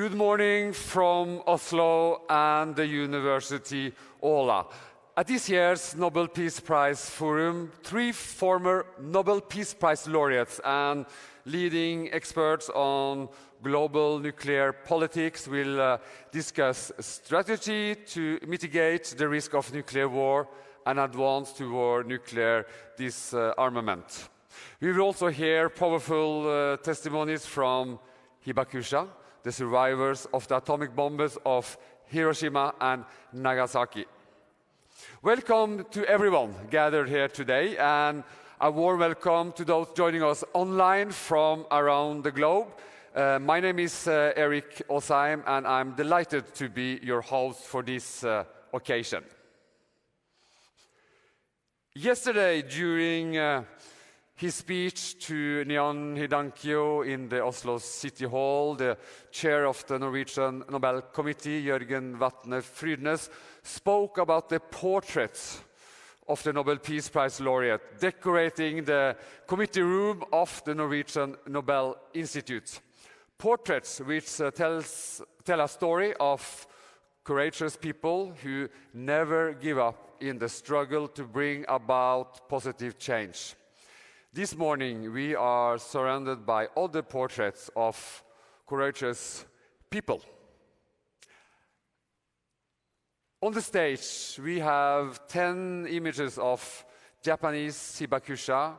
Good morning from Oslo and the University Åla. At this year's Nobel Peace Prize Forum, 3 former Nobel Peace Prize laureates and leading experts on global nuclear politics will discuss strategy to mitigate the risk of nuclear war and advance toward nuclear disarmament. We will also hear powerful testimonies from Hibakusha, the survivors of the atomic bombs of Hiroshima and Nagasaki. Welcome to everyone gathered here today, and a warm welcome to those joining us online from around the globe. My name is Erik Åsheim, and I'm delighted to be your host for this occasion. Yesterday, during his speech to Nihon Hidankyo in the Oslo City Hall, the chair of the Norwegian Nobel Committee, Jørgen Vatne Frydnes, spoke about the portraits of the Nobel Peace Prize laureate, decorating the committee room of the Norwegian Nobel Institute. Portraits which tell a story of courageous people who never give up in the struggle to bring about positive change. This morning, we are surrounded by other portraits of courageous people. On the stage, we have 10 images of Japanese Hibakusha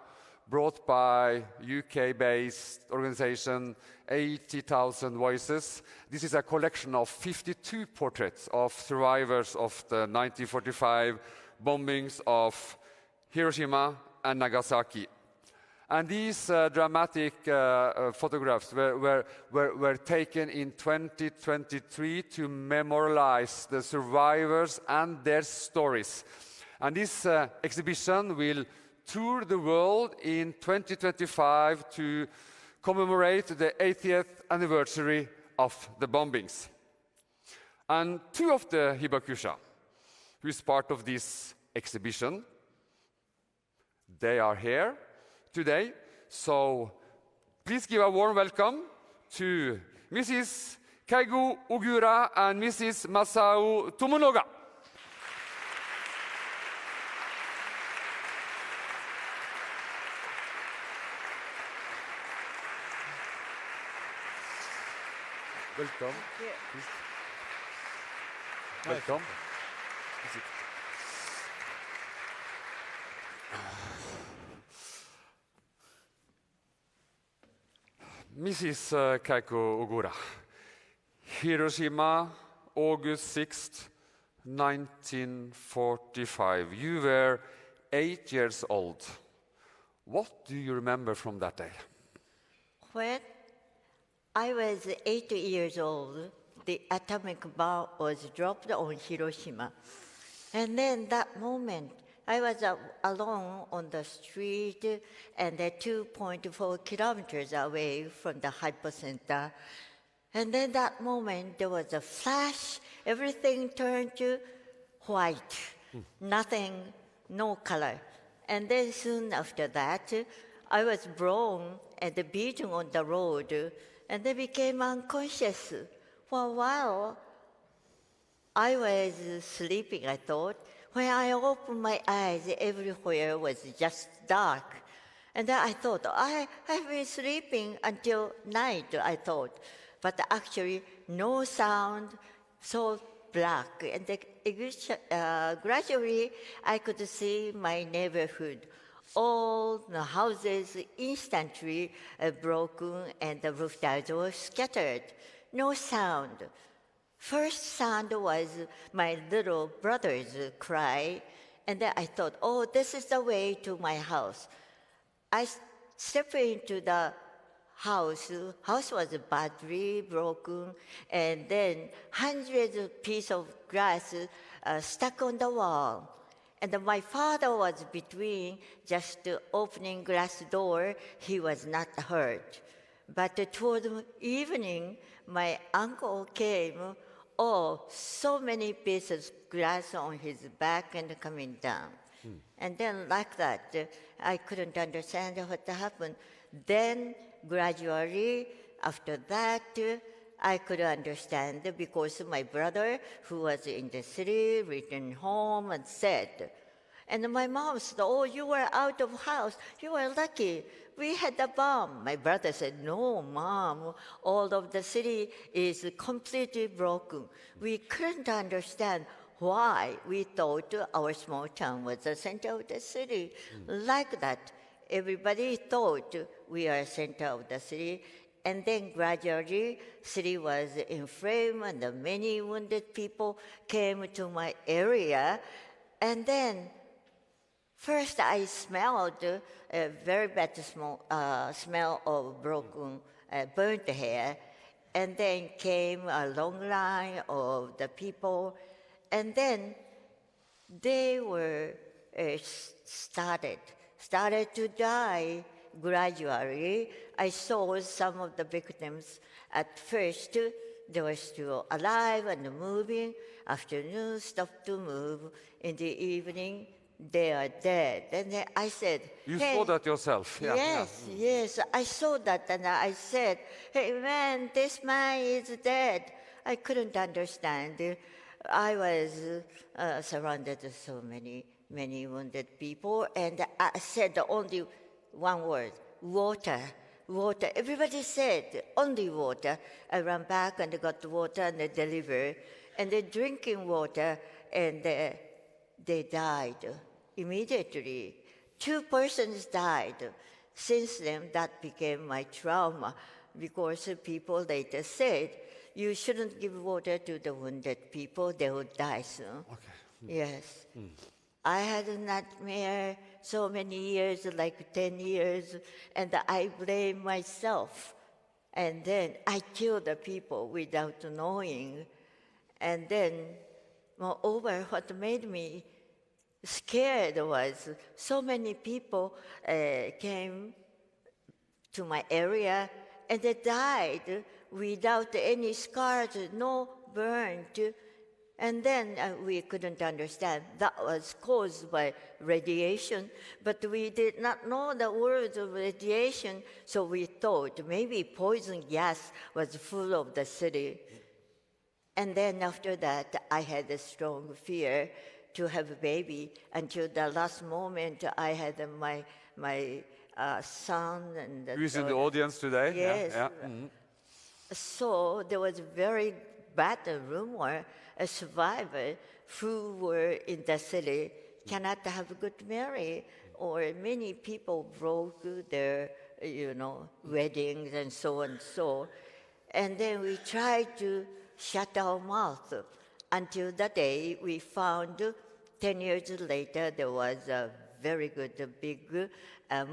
brought by UK-based organization 80,000 Voices. This is a collection of 52 portraits of survivors of the 1945 bombings of Hiroshima and Nagasaki. And these dramatic photographs were taken in 2023 to memorialize the survivors and their stories. And this exhibition will tour the world in 2025 to commemorate the 80th anniversary of the bombings. And 2 of the Hibakusha, who is part of this exhibition, they are here today. So please give a warm welcome to Mrs. Keigo Ogura and Mrs. Masao Tomonoga. Welcome. Please. Welcome. Mrs. Keigo Ogura, Hiroshima, August 6th, 1945. You were 8 years old. What do you remember from that day? When I was 8 years old, the atomic bomb was dropped on Hiroshima. And then that moment, I was alone on the street and 2.4 kilometers away from the hypocenter. And then that moment, there was a flash. Everything turned to white. Nothing, no color. And then soon after that, I was blown and beaten on the road, and I became unconscious. For a while, I was sleeping, I thought. When I opened my eyes, everywhere was just dark. And then I thought, I've been sleeping until night, I thought. But actually, no sound, so black. And gradually, I could see my neighborhood. All the houses instantly broken and the roof tiles were scattered. No sound. First sound was my little brother's cry, and then I thought, oh, this is the way to my house. I stepped into the house. House was badly broken, and then hundreds of pieces of glass stuck on the wall. And my father was between, just opening glass door. He was not hurt. But toward evening, my uncle came. Oh, so many pieces of glass on his back and coming down. And then like that, I couldn't understand what happened. Then gradually, after that, I could understand because my brother, who was in the city, returned home and said, and my mom said, oh, you were out of house. You were lucky. We had a bomb. My brother said, no, Mom, all of the city is completely broken. We couldn't understand why we thought our small town was the center of the city. Like that, everybody thought we are center of the city. And then gradually, city was in flame and many wounded people came to my area. And then first, I smelled a very bad smell of broken, burnt hair, and then came a long line of the people, and then they were started to die gradually. I saw some of the victims at first. They were still alive and moving. Afternoon, stopped to move. In the evening, they are dead. And then I said, You hey, saw that yourself? Yeah. Yes, I saw that, and I said, hey man, this man is dead. I couldn't understand. I was surrounded with so many wounded people, and I said only one word, water. Water. Everybody said, only water. I ran back and got water and delivered, and they're drinking water, and they died immediately. 2 persons died. Since then, that became my trauma, because people later said, you shouldn't give water to the wounded people, they will die soon. Okay. Yes. I had a nightmare so many years, like 10 years, and I blame myself. And then I killed the people without knowing. And then, moreover, what made me scared was so many people came to my area and they died without any scars, no burnt. And then we couldn't understand. That was caused by radiation, but we did not know the words of radiation, so we thought maybe poison gas was full of the city. And then after that, I had a strong fear to have a baby until the last moment. I had my son and Who is in the audience today? Yes. Yeah. Mm-hmm. So there was very bad rumor. A survivor who were in the city cannot have a good marriage, or many people broke their, weddings and so and so. And then we tried to shut our mouth until the day we found 10 years later there was a very good big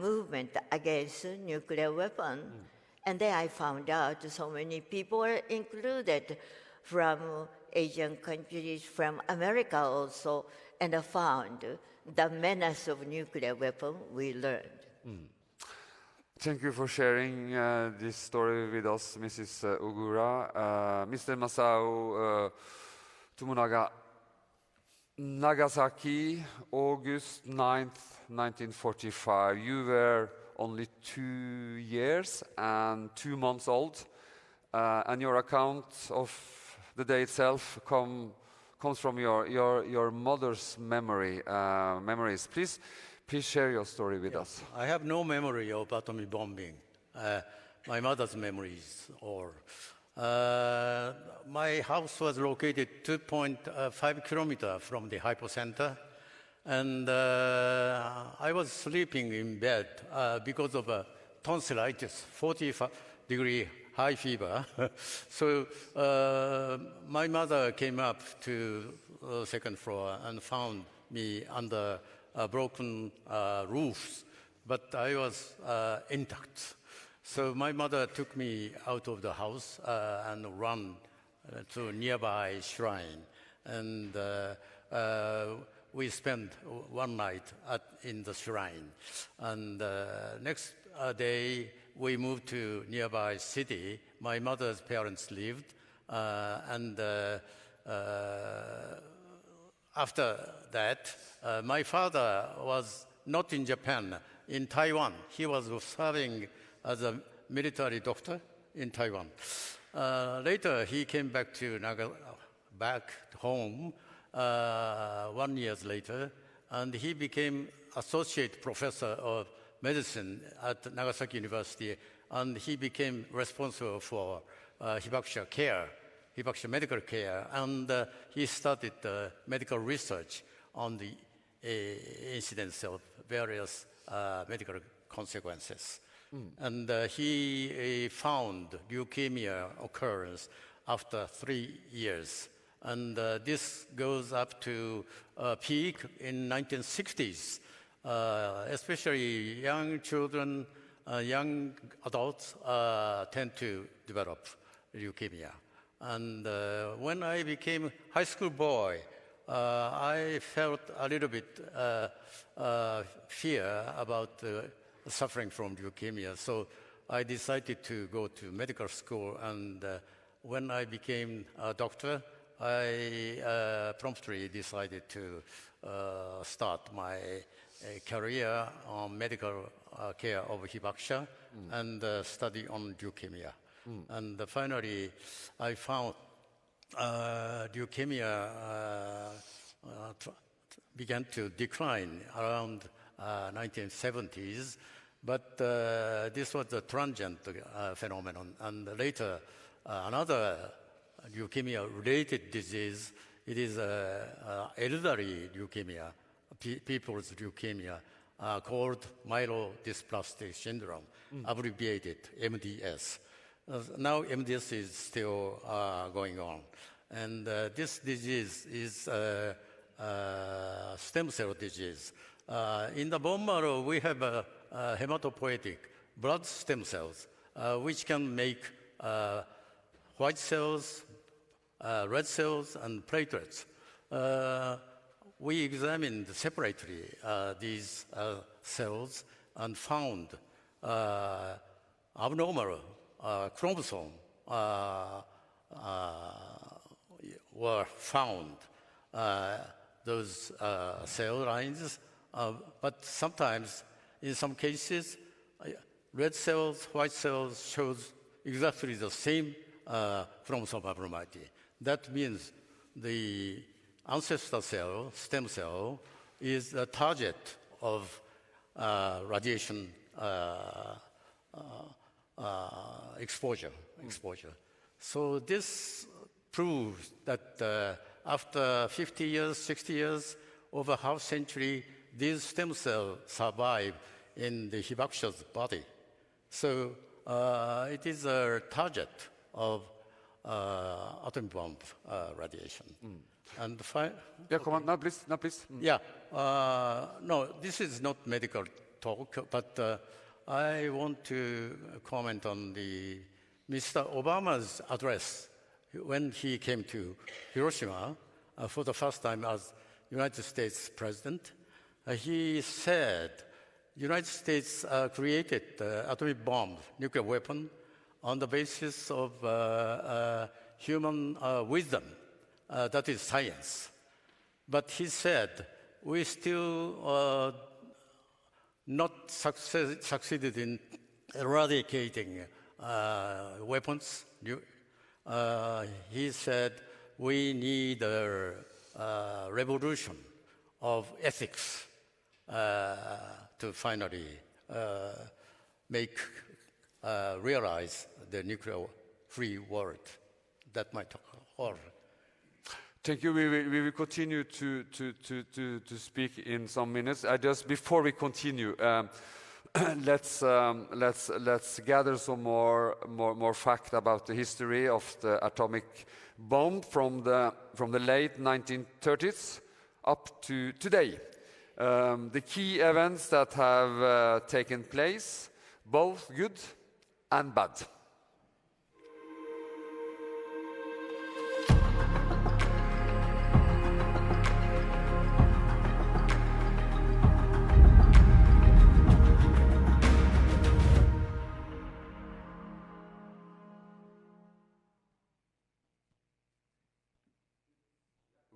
movement against nuclear weapon. And then I found out so many people are included from Asian countries, from America also, and I found the menace of nuclear weapon we learned. Thank you for sharing this story with us, Mrs. Ogura. Mr. Masao Tomonaga, Nagasaki, August 9th, 1945. You were only 2 years and 2 months old, and your account of the day itself comes from your mother's memories. Please share your story with us. I have no memory of atomic bombing. My mother's memories, or my house was located 2.5 kilometers from the hypocenter, and I was sleeping in bed because of tonsillitis, 40-degree high fever. So my mother came up to the second floor and found me under broken roofs, but I was intact. So my mother took me out of the house and ran to a nearby shrine, and we spent one night in the shrine. And next day, we moved to nearby city. My mother's parents lived, and after that, my father was not in Japan, in Taiwan. He was serving as a military doctor in Taiwan. Later, he came back to back home 1 year later, and he became associate professor of medicine at Nagasaki University, and he became responsible for Hibakusha care, Hibakusha medical care, and he started medical research on the incidence of various medical consequences. And he found leukemia occurrence after 3 years. And this goes up to peak in 1960s, especially young children, young adults tend to develop leukemia. And when I became high school boy, I felt a little bit fear about suffering from leukemia. So I decided to go to medical school. And when I became a doctor, I promptly decided to start my career on medical care of Hibakusha and study on leukemia. And finally, I found leukemia began to decline around 1970s, but this was a transient phenomenon. And later, another leukemia-related disease, it is elderly leukemia, people's leukemia, called myelodysplastic syndrome, abbreviated MDS. Now MDS is still going on. And this disease is stem cell disease. In the bone marrow, we have hematopoietic blood stem cells, which can make white cells, red cells, and platelets. We examined separately these cells and found abnormal chromosome were found. Those cell lines, but sometimes, in some cases, red cells, white cells shows exactly the same chromosome abnormality. That means the ancestor cell, stem cell, is the target of radiation exposure. So this proves that after 50 years, 60 years, over half century, these stem cells survive in the Hibakusha's body. So it is a target of atom bomb radiation. And yeah, come on, no, please. Yeah, no, this is not medical talk, but I want to comment on the Mr. Obama's address when he came to Hiroshima for the first time as United States president. He said United States created atomic bomb, nuclear weapon, on the basis of human wisdom, that is science. But he said we still not succeeded in eradicating weapons. He said we need a revolution of ethics to finally make realize the nuclear-free world. That might all. Thank you. We will continue to speak in some minutes. Just before we continue, let's gather some more fact about the history of the atomic bomb from the late 1930s up to today. The key events that have taken place, both good and bad.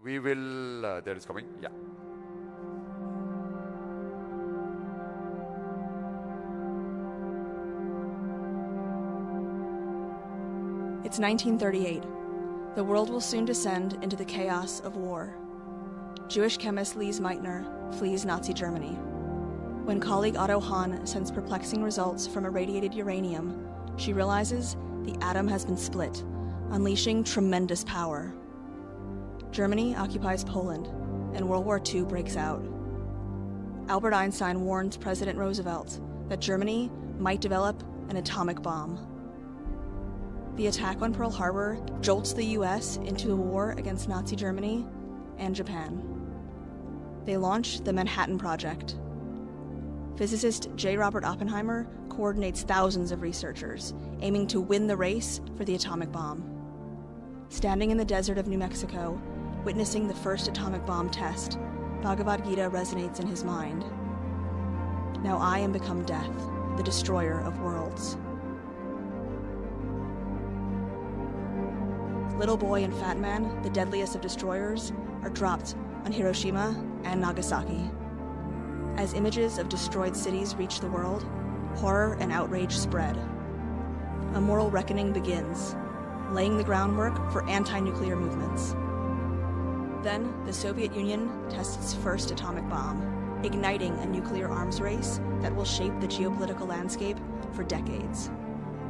We will, there is coming, yeah. It's 1938. The world will soon descend into the chaos of war. Jewish chemist Lise Meitner flees Nazi Germany. When colleague Otto Hahn sends perplexing results from irradiated uranium, she realizes the atom has been split, unleashing tremendous power. Germany occupies Poland, and World War II breaks out. Albert Einstein warns President Roosevelt that Germany might develop an atomic bomb. The attack on Pearl Harbor jolts the US into a war against Nazi Germany and Japan. They launch the Manhattan Project. Physicist J. Robert Oppenheimer coordinates thousands of researchers, aiming to win the race for the atomic bomb. Standing in the desert of New Mexico, witnessing the first atomic bomb test, Bhagavad Gita resonates in his mind. Now I am become death, the destroyer of worlds. Little Boy and Fat Man, the deadliest of destroyers, are dropped on Hiroshima and Nagasaki. As images of destroyed cities reach the world, horror and outrage spread. A moral reckoning begins, laying the groundwork for anti-nuclear movements. Then, the Soviet Union tests its first atomic bomb, igniting a nuclear arms race that will shape the geopolitical landscape for decades.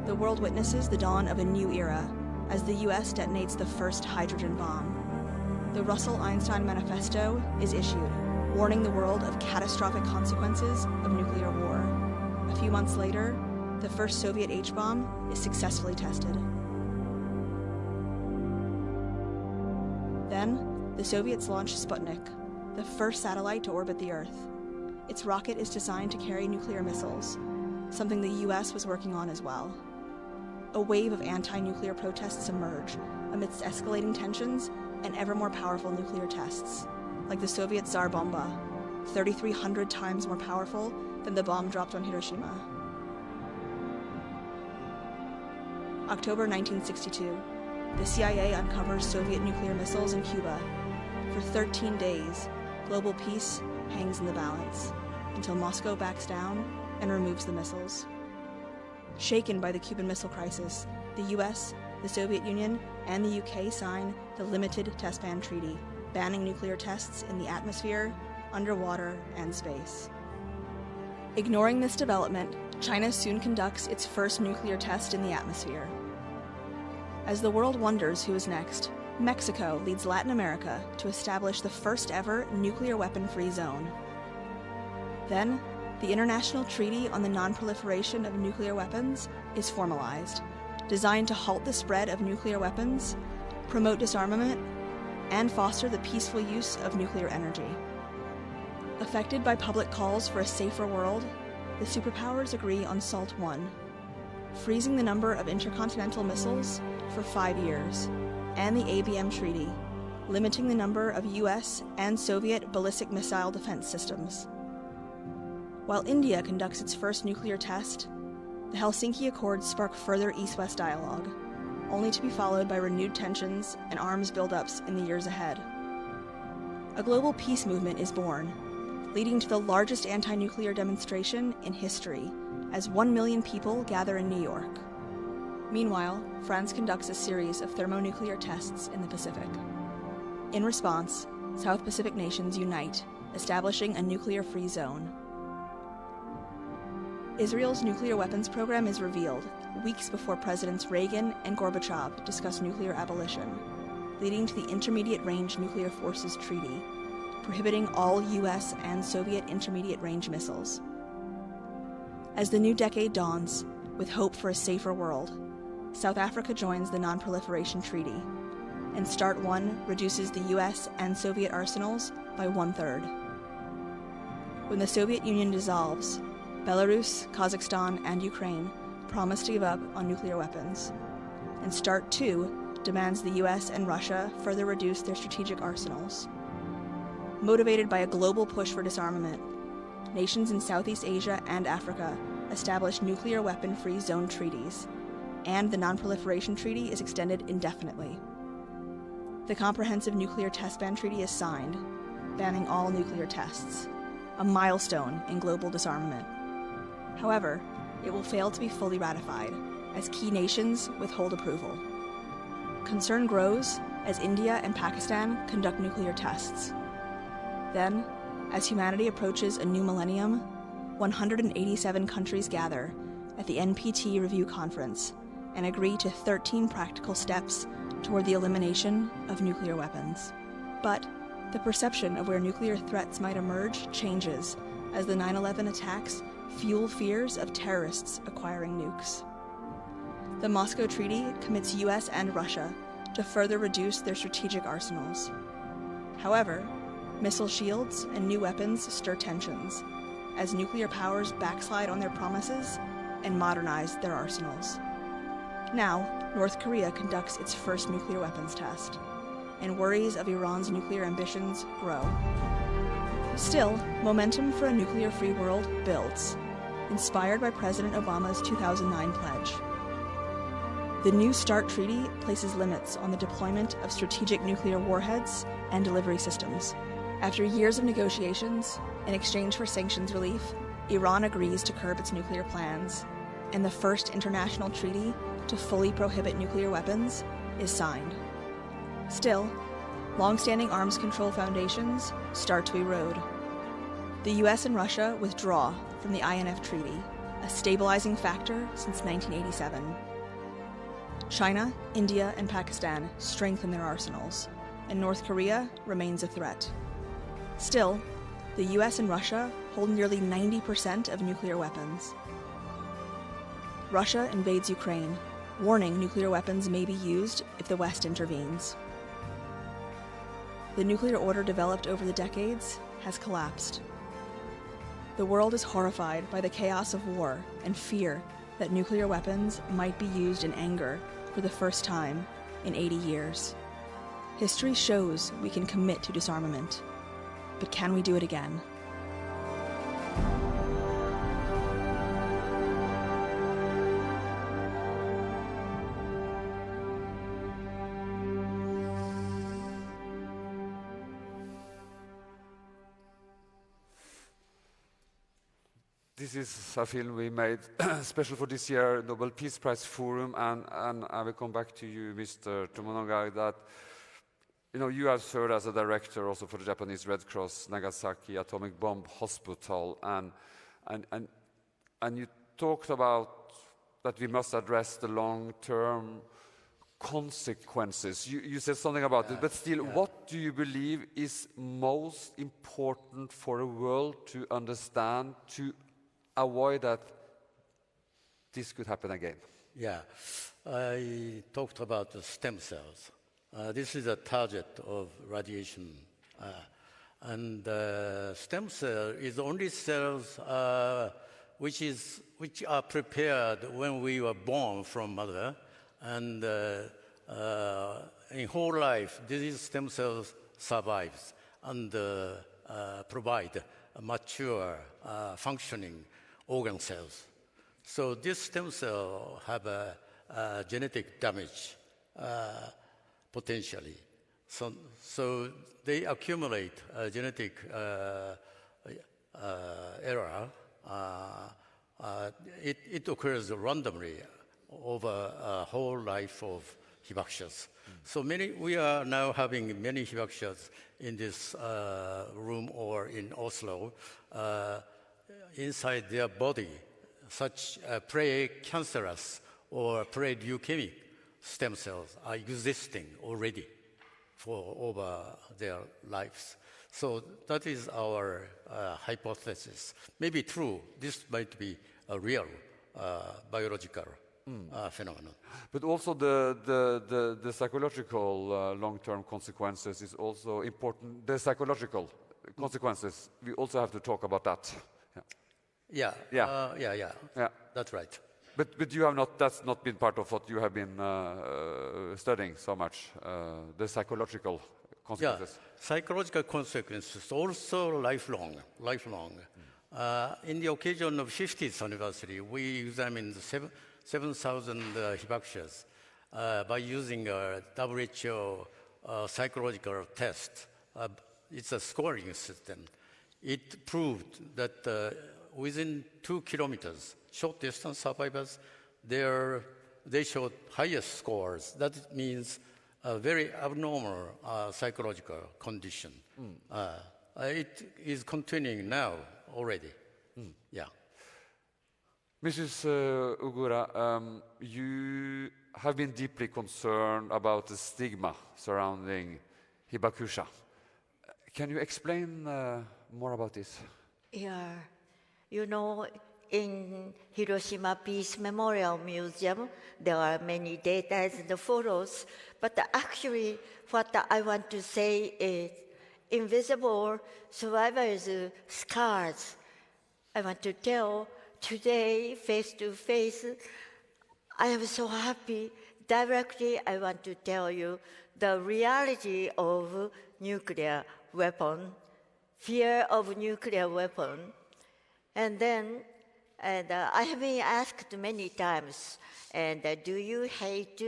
The world witnesses the dawn of a new era as the US detonates the first hydrogen bomb. The Russell-Einstein Manifesto is issued, warning the world of catastrophic consequences of nuclear war. A few months later, the first Soviet H-bomb is successfully tested. Then, the Soviets launch Sputnik, the first satellite to orbit the Earth. Its rocket is designed to carry nuclear missiles, something the US was working on as well. A wave of anti-nuclear protests emerge amidst escalating tensions and ever more powerful nuclear tests, like the Soviet Tsar Bomba, 3,300 times more powerful than the bomb dropped on Hiroshima. October 1962, the CIA uncovers Soviet nuclear missiles in Cuba. For 13 days, global peace hangs in the balance, until Moscow backs down and removes the missiles. Shaken by the Cuban Missile Crisis, the US, the Soviet Union, and the UK sign the Limited Test Ban Treaty, banning nuclear tests in the atmosphere, underwater, and space. Ignoring this development, China soon conducts its first nuclear test in the atmosphere. As the world wonders who is next, Mexico leads Latin America to establish the first ever nuclear weapon-free zone. Then, the International Treaty on the Non-Proliferation of Nuclear Weapons is formalized, designed to halt the spread of nuclear weapons, promote disarmament, and foster the peaceful use of nuclear energy. Affected by public calls for a safer world, the superpowers agree on SALT I, freezing the number of intercontinental missiles for 5 years, and the ABM Treaty, limiting the number of US and Soviet ballistic missile defense systems. While India conducts its first nuclear test, the Helsinki Accords spark further East-West dialogue, only to be followed by renewed tensions and arms buildups in the years ahead. A global peace movement is born, leading to the largest anti-nuclear demonstration in history, as 1 million people gather in New York. Meanwhile, France conducts a series of thermonuclear tests in the Pacific. In response, South Pacific nations unite, establishing a nuclear-free zone. Israel's nuclear weapons program is revealed weeks before Presidents Reagan and Gorbachev discuss nuclear abolition, leading to the Intermediate Range Nuclear Forces Treaty, prohibiting all US and Soviet intermediate-range missiles. As the new decade dawns, with hope for a safer world, South Africa joins the Non-Proliferation Treaty, and START I reduces the US and Soviet arsenals by 1/3. When the Soviet Union dissolves, Belarus, Kazakhstan, and Ukraine promise to give up on nuclear weapons, and START II demands the US and Russia further reduce their strategic arsenals. Motivated by a global push for disarmament, nations in Southeast Asia and Africa establish nuclear weapon-free zone treaties, and the Non-Proliferation Treaty is extended indefinitely. The Comprehensive Nuclear Test Ban Treaty is signed, banning all nuclear tests, a milestone in global disarmament. However, it will fail to be fully ratified, as key nations withhold approval. concern grows as India and Pakistan conduct nuclear tests. Then, as humanity approaches a new millennium, 187 countries gather at the NPT Review Conference and agree to 13 practical steps toward the elimination of nuclear weapons. But the perception of where nuclear threats might emerge changes as the 9/11 attacks fuel fears of terrorists acquiring nukes. The Moscow Treaty commits US and Russia to further reduce their strategic arsenals. However, missile shields and new weapons stir tensions as nuclear powers backslide on their promises and modernize their arsenals. Now, North Korea conducts its first nuclear weapons test, and worries of Iran's nuclear ambitions grow. Still, momentum for a nuclear-free world builds, inspired by President Obama's 2009 pledge. The New START Treaty places limits on the deployment of strategic nuclear warheads and delivery systems. After years of negotiations, in exchange for sanctions relief, Iran agrees to curb its nuclear plans, and the first international treaty to fully prohibit nuclear weapons is signed. Still, long-standing arms control foundations start to erode. The US and Russia withdraw from the INF Treaty, a stabilizing factor since 1987. China, India, and Pakistan strengthen their arsenals, and North Korea remains a threat. Still, the US and Russia hold nearly 90% of nuclear weapons. Russia invades Ukraine, warning nuclear weapons may be used if the West intervenes. The nuclear order developed over the decades has collapsed. The world is horrified by the chaos of war and fear that nuclear weapons might be used in anger for the first time in 80 years. History shows we can commit to disarmament, but can we do it again? This is a film we made special for this year, Nobel Peace Prize Forum, and I will come back to you, Mr. Tomonaga, that you have served as a director also for the Japanese Red Cross Nagasaki Atomic Bomb Hospital, and you talked about that we must address the long-term consequences. You said something about it, but still, what do you believe is most important for the world to understand to avoid that this could happen again? Yeah, I talked about the stem cells. This is a target of radiation. And stem cell is only cells which are prepared when we were born from mother. And in whole life, these stem cells survives and provide a mature functioning organ cells. So this stem cell have a genetic damage potentially. So they accumulate genetic error. It occurs randomly over a whole life of hibakushas. So we are now having many hibakushas in this room or in Oslo. Inside their body, such pre-cancerous or pre-leukemic stem cells are existing already for over their lives. So that is our hypothesis. Maybe true, this might be a real biological phenomenon. But also the psychological long-term consequences is also important. The psychological consequences, we also have to talk about that. Yeah. That's right. But you have not. That's not been part of what you have been studying so much. The psychological consequences. Yeah, psychological consequences also lifelong. In the occasion of 50th anniversary, we examined 7,000 hibakushas by using a WHO psychological test. It's a scoring system. It proved that within 2 kilometers, short distance survivors, they showed highest scores. That means a very abnormal psychological condition. It is continuing now already. Yeah. Mrs. Ogura, you have been deeply concerned about the stigma surrounding Hibakusha. Can you explain more about this? Yeah, you know, in Hiroshima Peace Memorial Museum, there are many data and photos, but actually what I want to say is invisible survivors' scars. I want to tell today, face to face, I am so happy. Directly, I want to tell you the reality of nuclear weapon, fear of nuclear weapon. And then, I have been asked many times, do you hate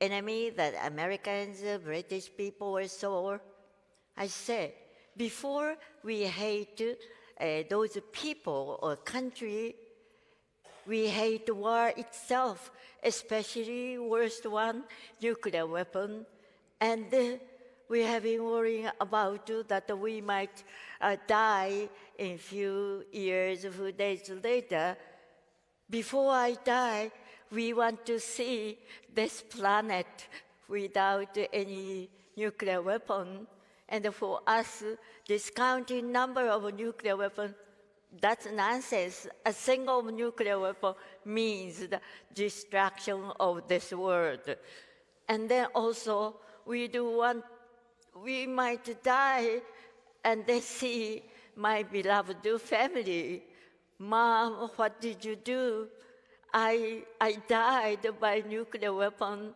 enemy that Americans, British people were so? I said, before we hate those people or country, we hate war itself, especially worst one, nuclear weapon. And we have been worrying about that we might die in few years, a few days later. Before I die, we want to see this planet without any nuclear weapon. And for us, discounting number of nuclear weapons, that's nonsense. A single nuclear weapon means the destruction of this world. And then also, we might die and then see my beloved family. Mom, what did you do? I died by nuclear weapon,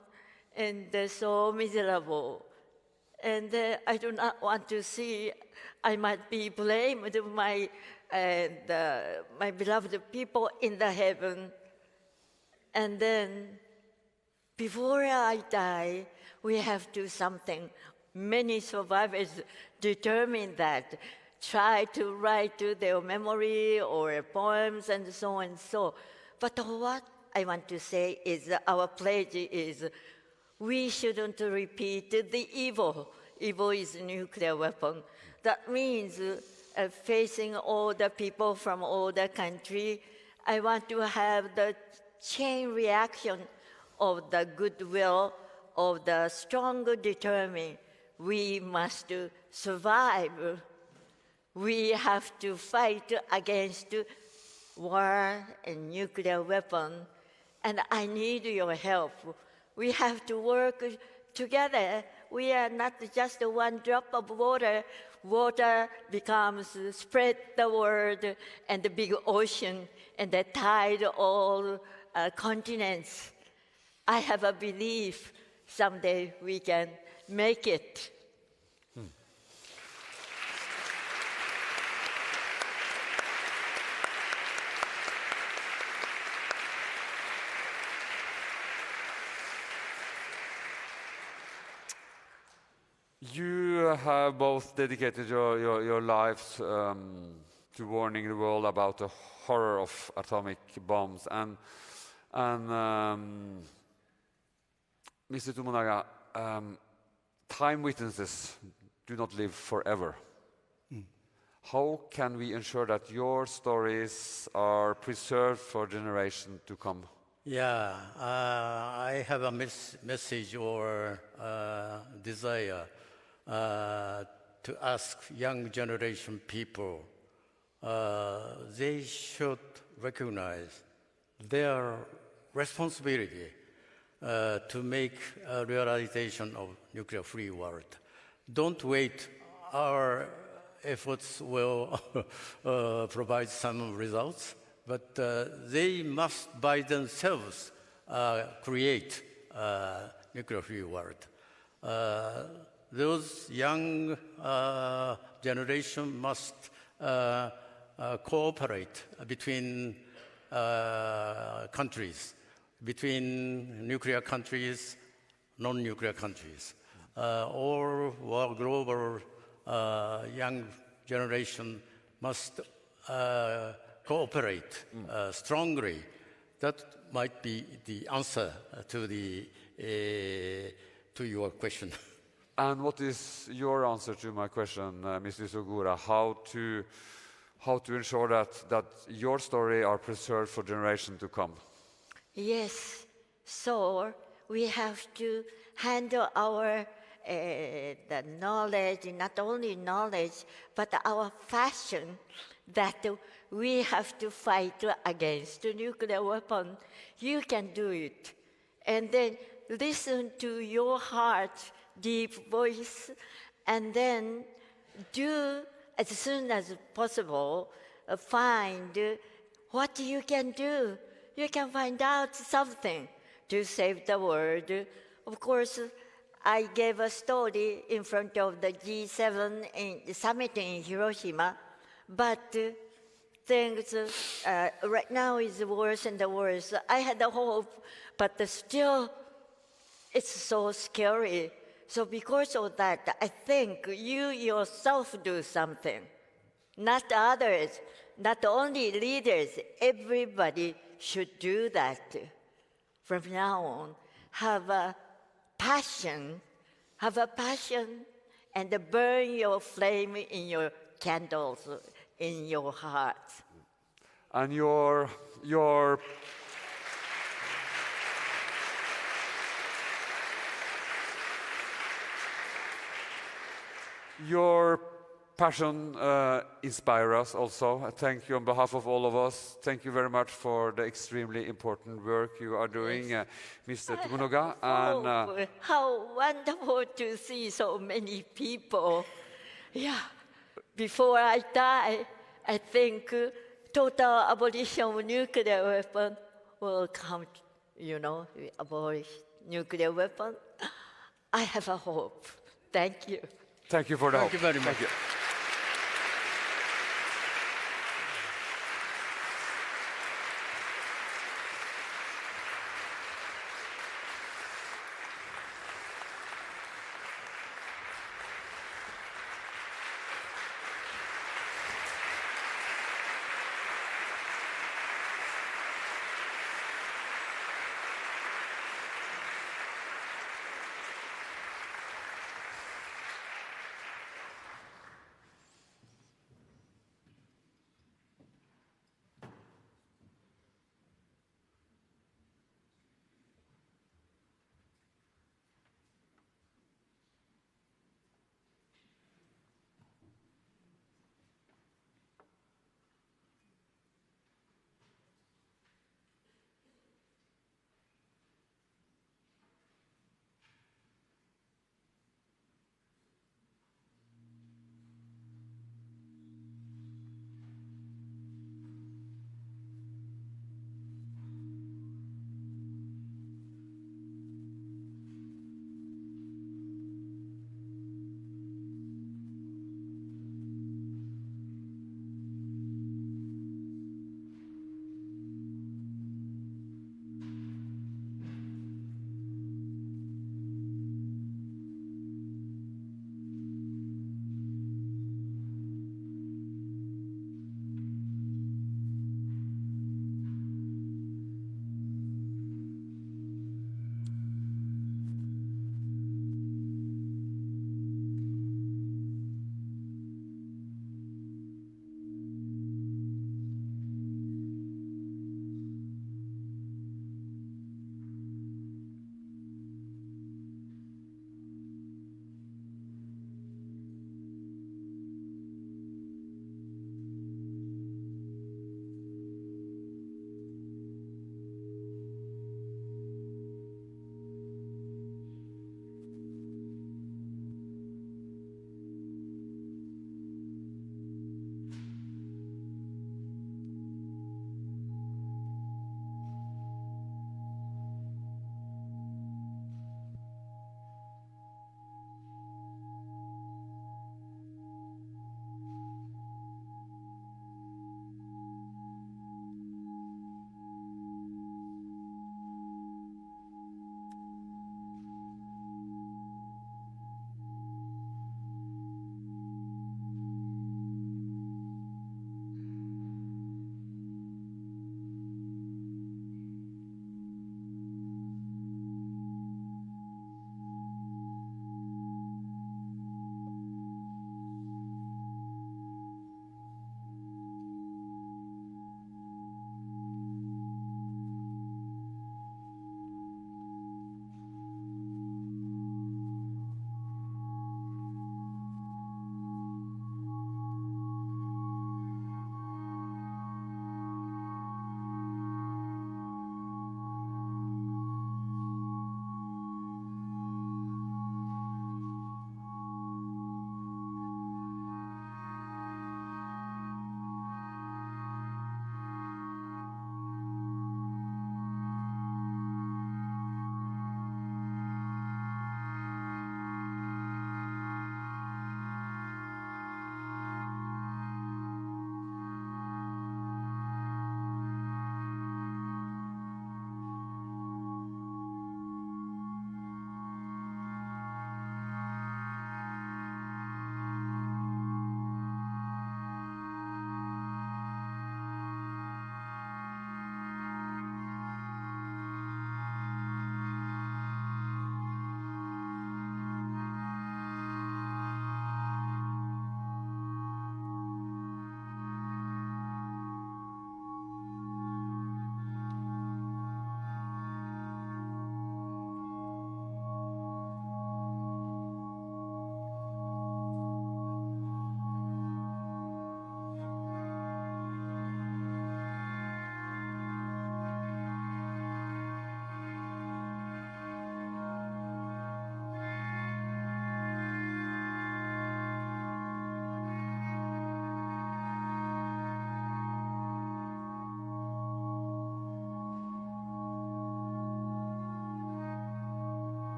and they're so miserable. And I do not want to see, I might be blamed my beloved people in the heaven. And then, before I die, we have to do something. Many survivors determine that, try to write to their memory or poems and so and so. But what I want to say is our pledge is we shouldn't repeat the evil. Evil is a nuclear weapon. That means facing all the people from all the country, I want to have the chain reaction of the goodwill, of the strong determined. We must survive. We have to fight against war and nuclear weapon, and I need your help. We have to work together. We are not just one drop of water. Water becomes, spread the world, and the big ocean, and the tide all continents. I have a belief someday we can make it. You have both dedicated your lives to warning the world about the horror of atomic bombs. And Mr. Tomonaga, time witnesses do not live forever. How can we ensure that your stories are preserved for generations to come? Yeah, I have a message or desire to ask young generation people. They should recognize their responsibility to make a realization of nuclear-free world. Don't wait. Our efforts will provide some results, but they must by themselves create a nuclear-free world. Those young generation must cooperate between countries, between nuclear countries, non-nuclear countries. All global young generation must cooperate strongly. That might be the answer to to your question. And what is your answer to my question, Mr. Sugura? How to ensure that your story are preserved for generation to come? Yes, so we have to handle our the knowledge, not only knowledge, but our fashion that we have to fight against the nuclear weapon. You can do it. And then listen to your heart's deep voice, and then do as soon as possible, find what you can do. You can find out something to save the world. Of course, I gave a story in front of the G7 summit in Hiroshima, but things right now is worse and worse. I had a hope, but still it's so scary. So because of that, I think you yourself do something, not others, not only leaders, everybody should do that. From now on, have a passion, and burn your flame in your candles, in your hearts. And your passion inspires us also. Thank you on behalf of all of us. Thank you very much for the extremely important work you are doing, Mr. Tokunaga. And how wonderful to see so many people. Yeah, before I die, I think total abolition of nuclear weapon will come, abolish nuclear weapon. I have a hope. Thank you. Thank you for the Thank hope. you very much. Thank you.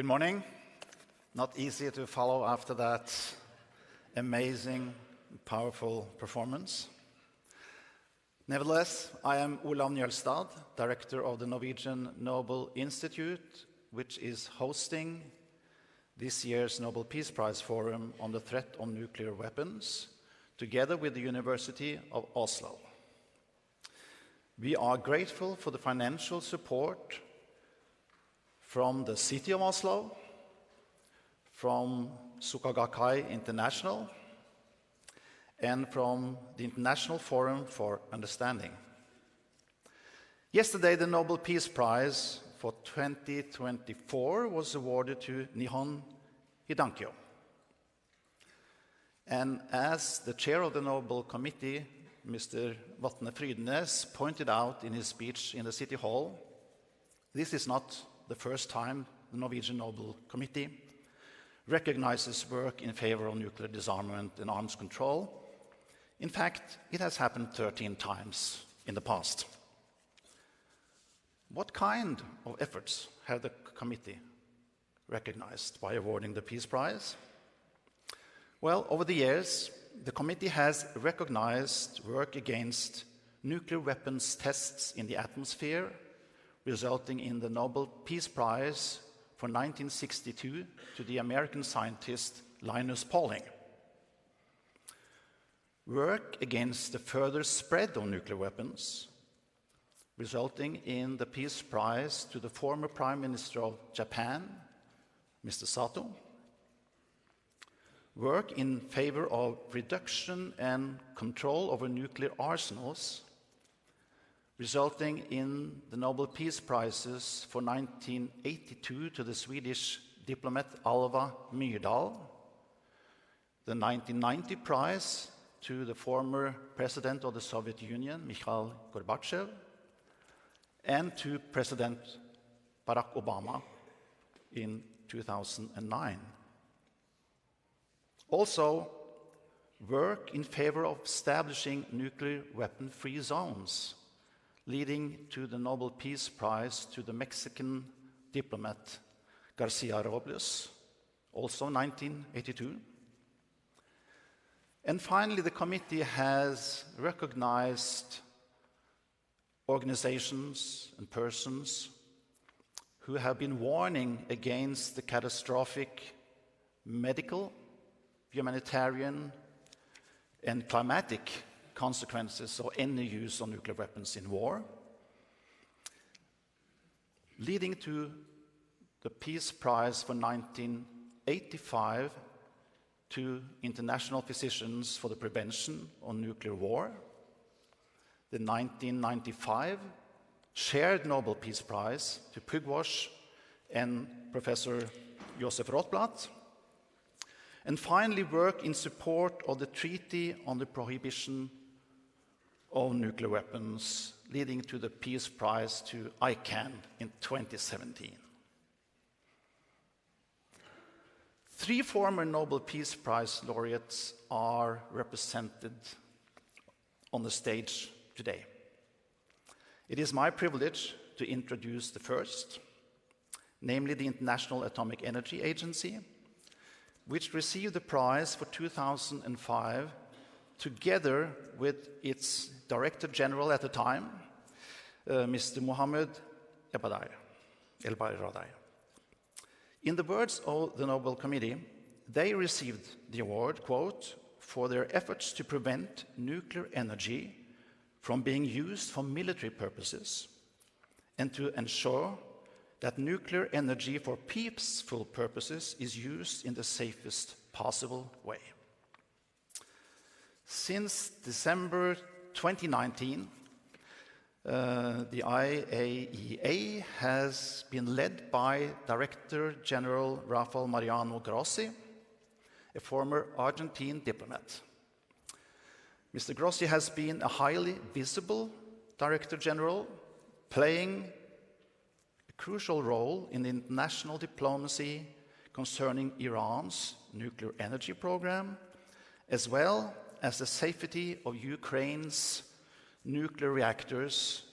morning. Not easy to follow after that amazing, powerful performance. Nevertheless, I am Olav Njølstad, director of the Norwegian Nobel Institute, which is hosting this year's Nobel Peace Prize Forum on the threat of nuclear weapons, together with the University of Oslo. We are grateful for the financial support from the City of Oslo, from Sukagakai International, and from the International Forum for Understanding. Yesterday, the Nobel Peace Prize for 2024 was awarded to Nihon Hidankyo. And as the chair of the Nobel Committee, Mr. Vatne Frydenes, pointed out in his speech in the City Hall, this is not the first time the Norwegian Nobel Committee recognizes work in favor of nuclear disarmament and arms control. In fact, it has happened 13 times in the past. What kind of efforts have the committee recognized by awarding the Peace Prize? Well, over the years, the committee has recognized work against nuclear weapons tests in the atmosphere, resulting in the Nobel Peace Prize for 1962 to the American scientist Linus Pauling. Work against the further spread of nuclear weapons, resulting in the Peace Prize to the former Prime Minister of Japan, Mr. Sato. Work in favor of reduction and control over nuclear arsenals, resulting in the Nobel Peace Prizes for 1982 to the Swedish diplomat Alva Myrdal, the 1990 prize to the former president of the Soviet Union, Mikhail Gorbachev, and to President Barack Obama in 2009. Also, work in favor of establishing nuclear weapon-free zones, leading to the Nobel Peace Prize to the Mexican diplomat Garcia Robles, also 1982. And finally, the committee has recognized organizations and persons who have been warning against the catastrophic medical, humanitarian, and climatic consequences of any use of nuclear weapons in war, leading to the Peace Prize for 1985 to International Physicians for the Prevention of Nuclear War, the 1995 shared Nobel Peace Prize to Pugwash and Professor Josef Rotblat, and finally work in support of the Treaty on the Prohibition of Nuclear Weapons, leading to the Peace Prize to ICANN in 2017. 3 former Nobel Peace Prize laureates are represented on the stage today. It is my privilege to introduce the first, namely the International Atomic Energy Agency, which received the prize for 2005 together with its Director General at the time, Mr. Mohammed El-Baradei. In the words of the Nobel Committee, they received the award, quote, for their efforts to prevent nuclear energy from being used for military purposes and to ensure that nuclear energy for peaceful purposes is used in the safest possible way. Since December 2019, the IAEA has been led by Director General Rafael Mariano Grossi, a former Argentine diplomat. Mr. Grossi has been a highly visible Director General, playing a crucial role in international diplomacy concerning Iran's nuclear energy program, as well as the safety of Ukraine's nuclear reactors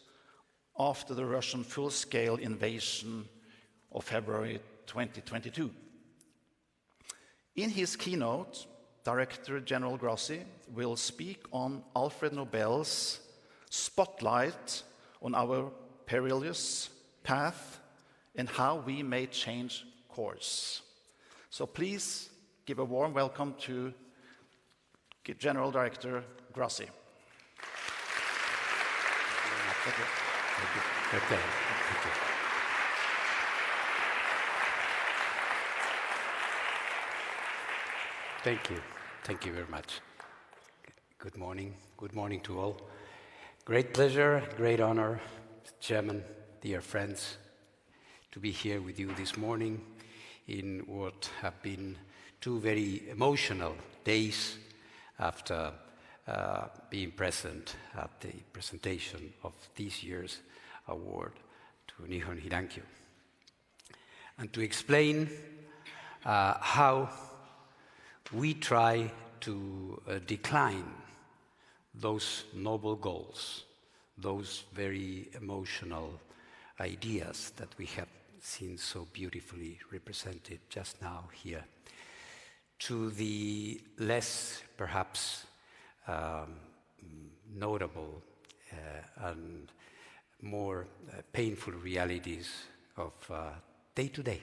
after the Russian full-scale invasion of February 2022. In his keynote, Director General Grossi will speak on Alfred Nobel's spotlight on our perilous path and how we may change course. So please give a warm welcome to General Director Grossi. Thank you. Thank you. Thank you. Thank you very much. Good morning. Good morning to all. Great pleasure, great honor, Chairman, dear friends, to be here with you this morning in what have been two very emotional days after being present at the presentation of this year's award to Nihon Hidankyo. And to explain how we try to decline those noble goals, those very emotional ideas that we have seen so beautifully represented just now here, to the less perhaps notable and more painful realities of day-to-day,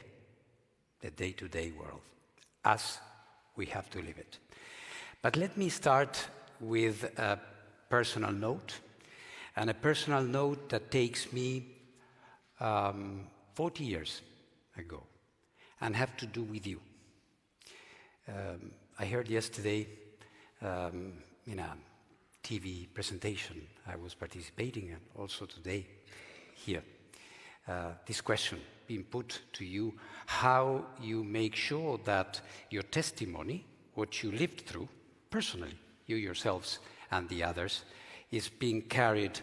the day-to-day world, as we have to live it. But let me start with a personal note, and a personal note that takes me 40 years ago, and have to do with you. I heard yesterday in a TV presentation I was participating in, also today here, this question being put to you, how you make sure that your testimony, what you lived through personally, you yourselves and the others, is being carried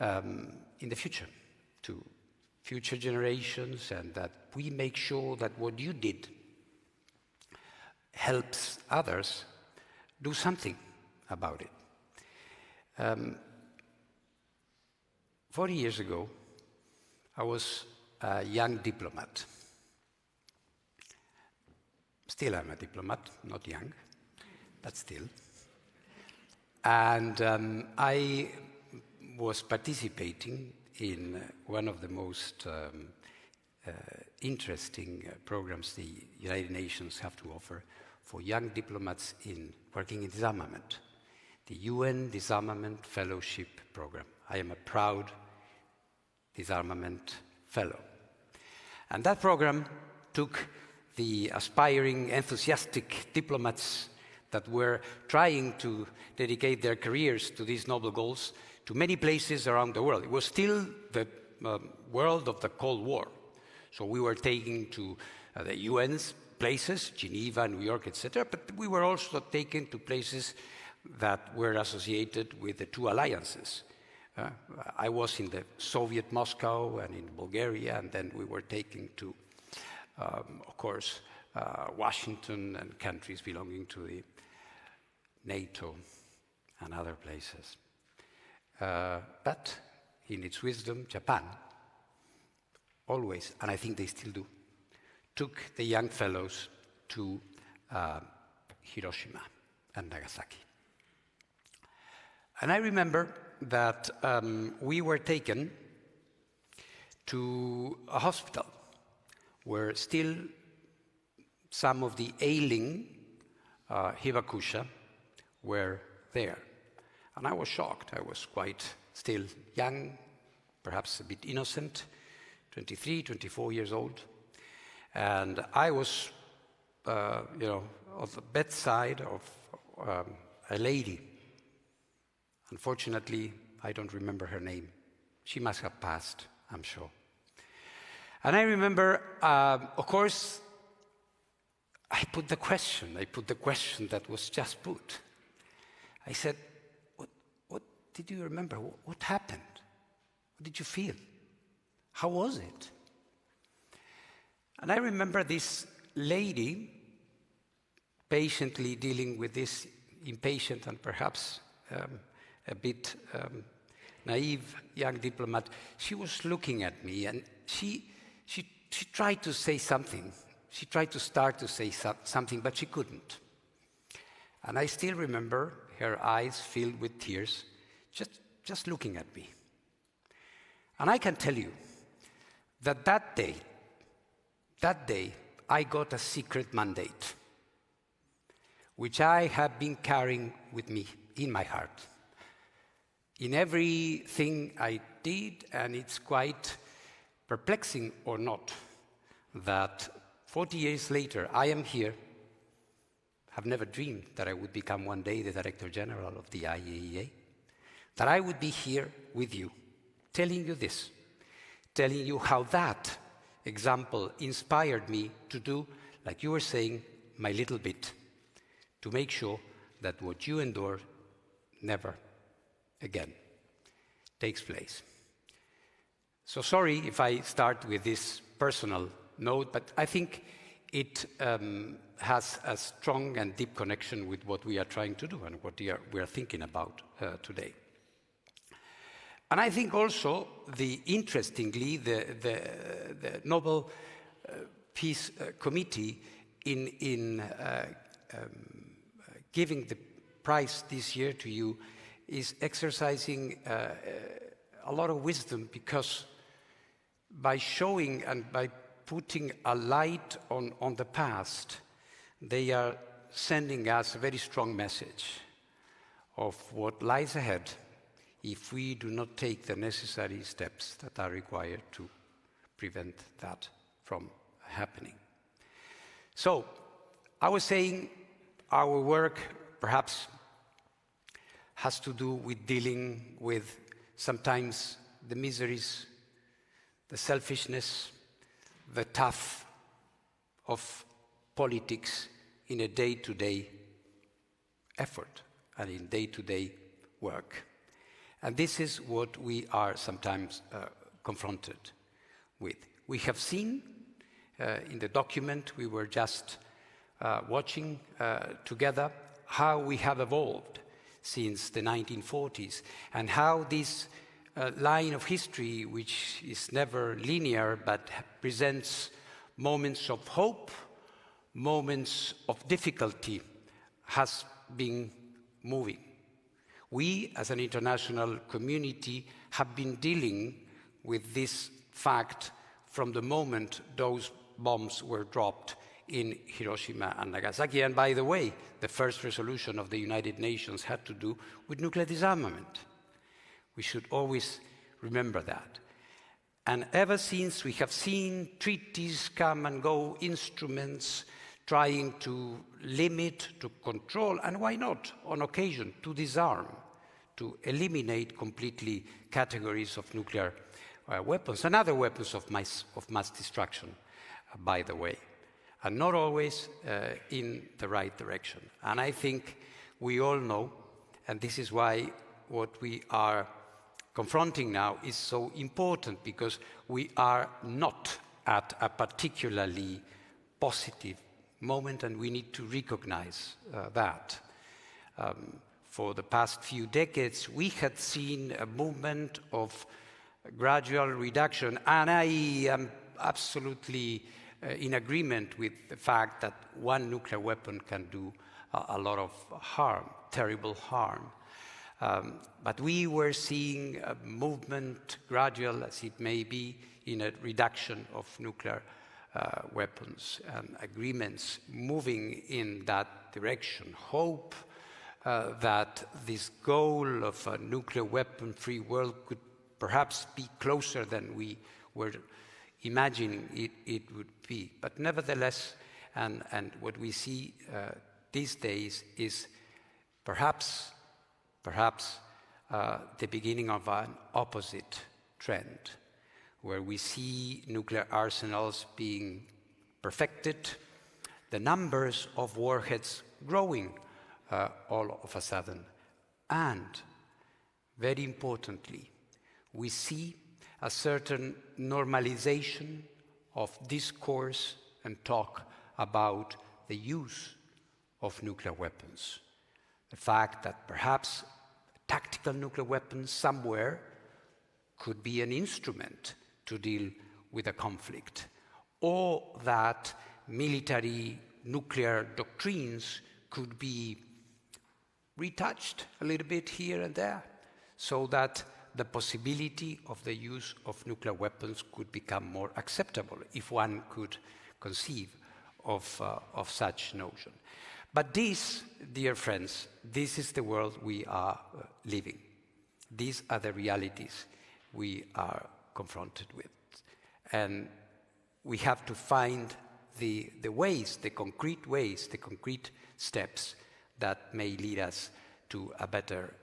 in the future to future generations, and that we make sure that what you did helps others do something about it. 40 years ago, I was a young diplomat. Still I'm a diplomat, not young, but still. And I was participating in one of the most interesting programs the United Nations have to offer for young diplomats working in disarmament, the UN Disarmament Fellowship Program. I am a proud disarmament fellow. And that program took the aspiring, enthusiastic diplomats that were trying to dedicate their careers to these noble goals to many places around the world. It was still the world of the Cold War. So we were taken to the UN's places, Geneva, New York, etc., but we were also taken to places that were associated with the two alliances. I was in the Soviet Moscow and in Bulgaria, and then we were taken to, of course, Washington and countries belonging to the NATO and other places. But in its wisdom, Japan always, and I think they still do, took the young fellows to Hiroshima and Nagasaki. And I remember that we were taken to a hospital where still some of the ailing Hibakusha were there. And I was shocked. I was quite still young, perhaps a bit innocent, 23, 24 years old. And I was, on the bedside of a lady. Unfortunately, I don't remember her name. She must have passed, I'm sure. And I remember, of course, I put the question that was just put. I said, what did you remember? What happened? What did you feel? How was it? And I remember this lady patiently dealing with this impatient and perhaps a bit naive young diplomat. She was looking at me, and she tried to say something. She tried to start to say something, but she couldn't. And I still remember her eyes filled with tears, just looking at me. And I can tell you that that day, I got a secret mandate, which I have been carrying with me in my heart, in everything I did, and it's quite perplexing or not, that 40 years later, I am here. I've never dreamed that I would become one day the Director General of the IAEA, that I would be here with you, telling you this, telling you how that example inspired me to do, like you were saying, my little bit, to make sure that what you endure never again takes place. So sorry if I start with this personal note, but I think it has a strong and deep connection with what we are trying to do and what we are thinking about today. And I think also, interestingly, the Nobel Peace Committee in giving the prize this year to you is exercising a lot of wisdom, because by showing and by putting a light on the past, they are sending us a very strong message of what lies ahead if we do not take the necessary steps that are required to prevent that from happening. So, I was saying our work perhaps has to do with dealing with sometimes the miseries, the selfishness, the tough of politics in a day-to-day effort and in day-to-day work. And this is what we are sometimes confronted with. We have seen in the document we were just watching together how we have evolved since the 1940s, and how this line of history, which is never linear but presents moments of hope, moments of difficulty, has been moving. We, as an international community, have been dealing with this fact from the moment those bombs were dropped in Hiroshima and Nagasaki. And by the way, the first resolution of the United Nations had to do with nuclear disarmament. We should always remember that. And ever since, we have seen treaties come and go, instruments trying to limit, to control, and why not, on occasion, to disarm, to eliminate completely categories of nuclear weapons and other weapons of mass destruction, by the way, and not always in the right direction. And I think we all know, and this is why what we are confronting now is so important, because we are not at a particularly positive moment, and we need to recognize that. For the past few decades, we had seen a movement of gradual reduction, and I am absolutely in agreement with the fact that one nuclear weapon can do a lot of harm, terrible harm. But we were seeing a movement, gradual as it may be, in a reduction of nuclear weapons and agreements moving in that direction. Hope that this goal of a nuclear weapon-free world could perhaps be closer than we were imagining it would be. But nevertheless, and what we see these days is perhaps the beginning of an opposite trend, where we see nuclear arsenals being perfected, the numbers of warheads growing all of a sudden. And, very importantly, we see a certain normalization of discourse and talk about the use of nuclear weapons. The fact that perhaps a tactical nuclear weapon somewhere could be an instrument to deal with a conflict, or that military nuclear doctrines could be retouched a little bit here and there, so that the possibility of the use of nuclear weapons could become more acceptable, if one could conceive of such notion. But this, dear friends, this is the world we are living. These are the realities we are confronted with. And we have to find the ways, the concrete ways, the concrete steps that may lead us to a better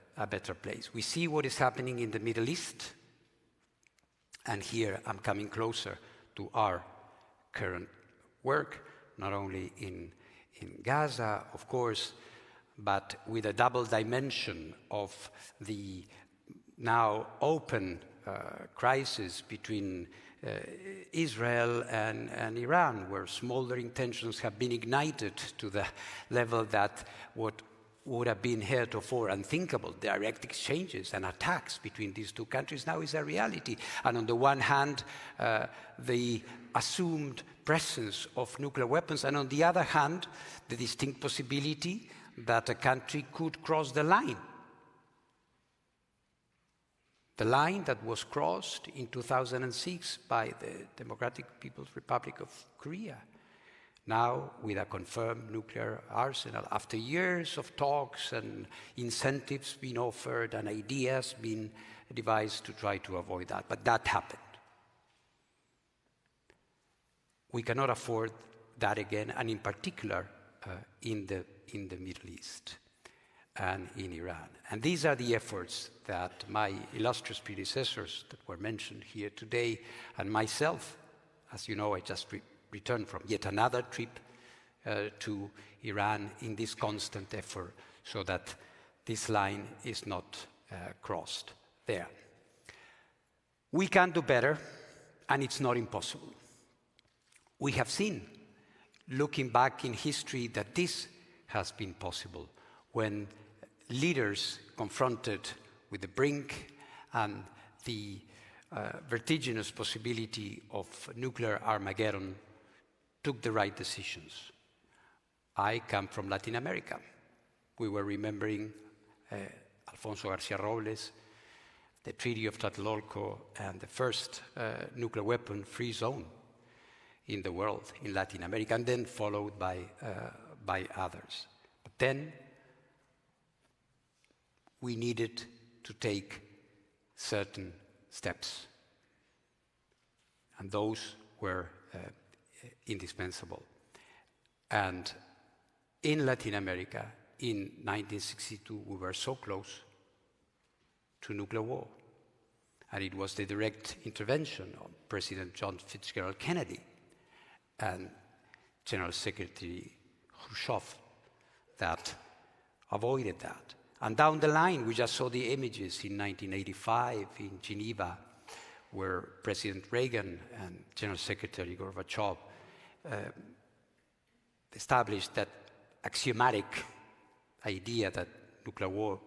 place. We see what is happening in the Middle East, and here I'm coming closer to our current work, not only in Gaza, of course, but with a double dimension of the now open crisis between Israel and Iran, where smoldering tensions have been ignited to the level that what would have been heretofore unthinkable, direct exchanges and attacks between these two countries, now is a reality. And on the one hand, the assumed presence of nuclear weapons, and on the other hand, the distinct possibility that a country could cross the line. The line that was crossed in 2006 by the Democratic People's Republic of Korea, now with a confirmed nuclear arsenal, after years of talks and incentives being offered and ideas being devised to try to avoid that. But that happened. We cannot afford that again, and in particular in the Middle East and in Iran. And these are the efforts that my illustrious predecessors that were mentioned here today, and myself, as you know, I just returned from yet another trip to Iran in this constant effort so that this line is not crossed there. We can do better, and it's not impossible. We have seen, looking back in history, that this has been possible when leaders confronted with the brink and the vertiginous possibility of nuclear Armageddon took the right decisions. I come from Latin America. We were remembering Alfonso García Robles, the Treaty of Tlatelolco, and the first nuclear weapon-free zone in the world, in Latin America, and then followed by others. But then we needed to take certain steps, and those were indispensable. And in Latin America, in 1962, we were so close to nuclear war. And it was the direct intervention of President John Fitzgerald Kennedy and General Secretary Khrushchev that avoided that. And down the line, we just saw the images in 1985 in Geneva, where President Reagan and General Secretary Gorbachev established that axiomatic idea that nuclear war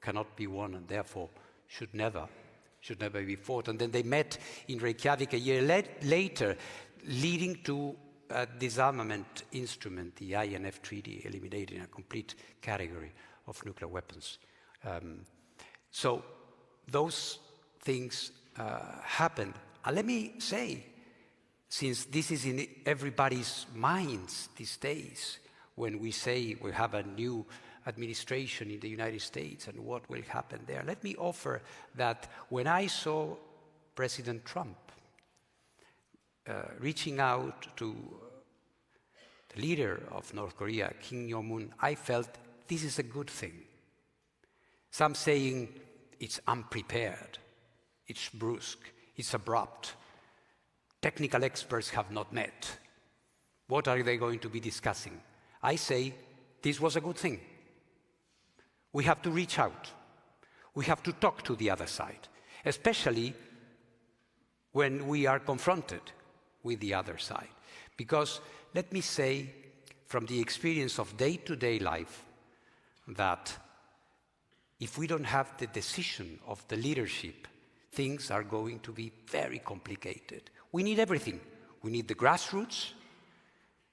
cannot be won and therefore should never be fought. And then they met in Reykjavik a year later, leading to a disarmament instrument, the INF Treaty, eliminating a complete category of nuclear weapons. So those things happened. And let me say, since this is in everybody's minds these days, when we say we have a new administration in the United States and what will happen there, let me offer that when I saw President Trump reaching out to the leader of North Korea, Kim Jong-un, I felt this is a good thing. Some saying it's unprepared, it's brusque, it's abrupt. Technical experts have not met. What are they going to be discussing? I say this was a good thing. We have to reach out. We have to talk to the other side, especially when we are confronted with the other side. Because let me say, from the experience of day-to-day life, that if we don't have the decision of the leadership, things are going to be very complicated. We need everything. We need the grassroots,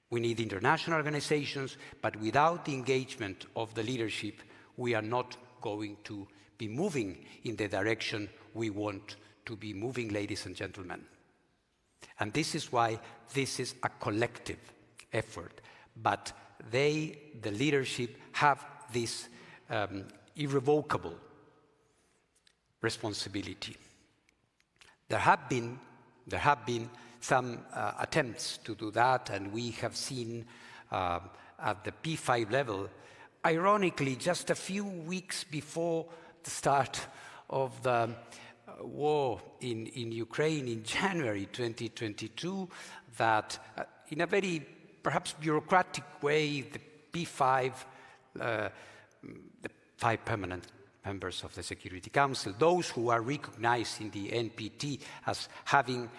we need international organizations, but without the engagement of the leadership, we are not going to be moving in the direction we want to be moving, ladies and gentlemen. And this is why this is a collective effort. But they, the leadership, have this irrevocable responsibility. There have been some attempts to do that, and we have seen at the P5 level, ironically, just a few weeks before the start of the war in Ukraine in January 2022, that in a very perhaps bureaucratic way, the P5, the 5 permanent members of the Security Council, those who are recognized in the NPT as having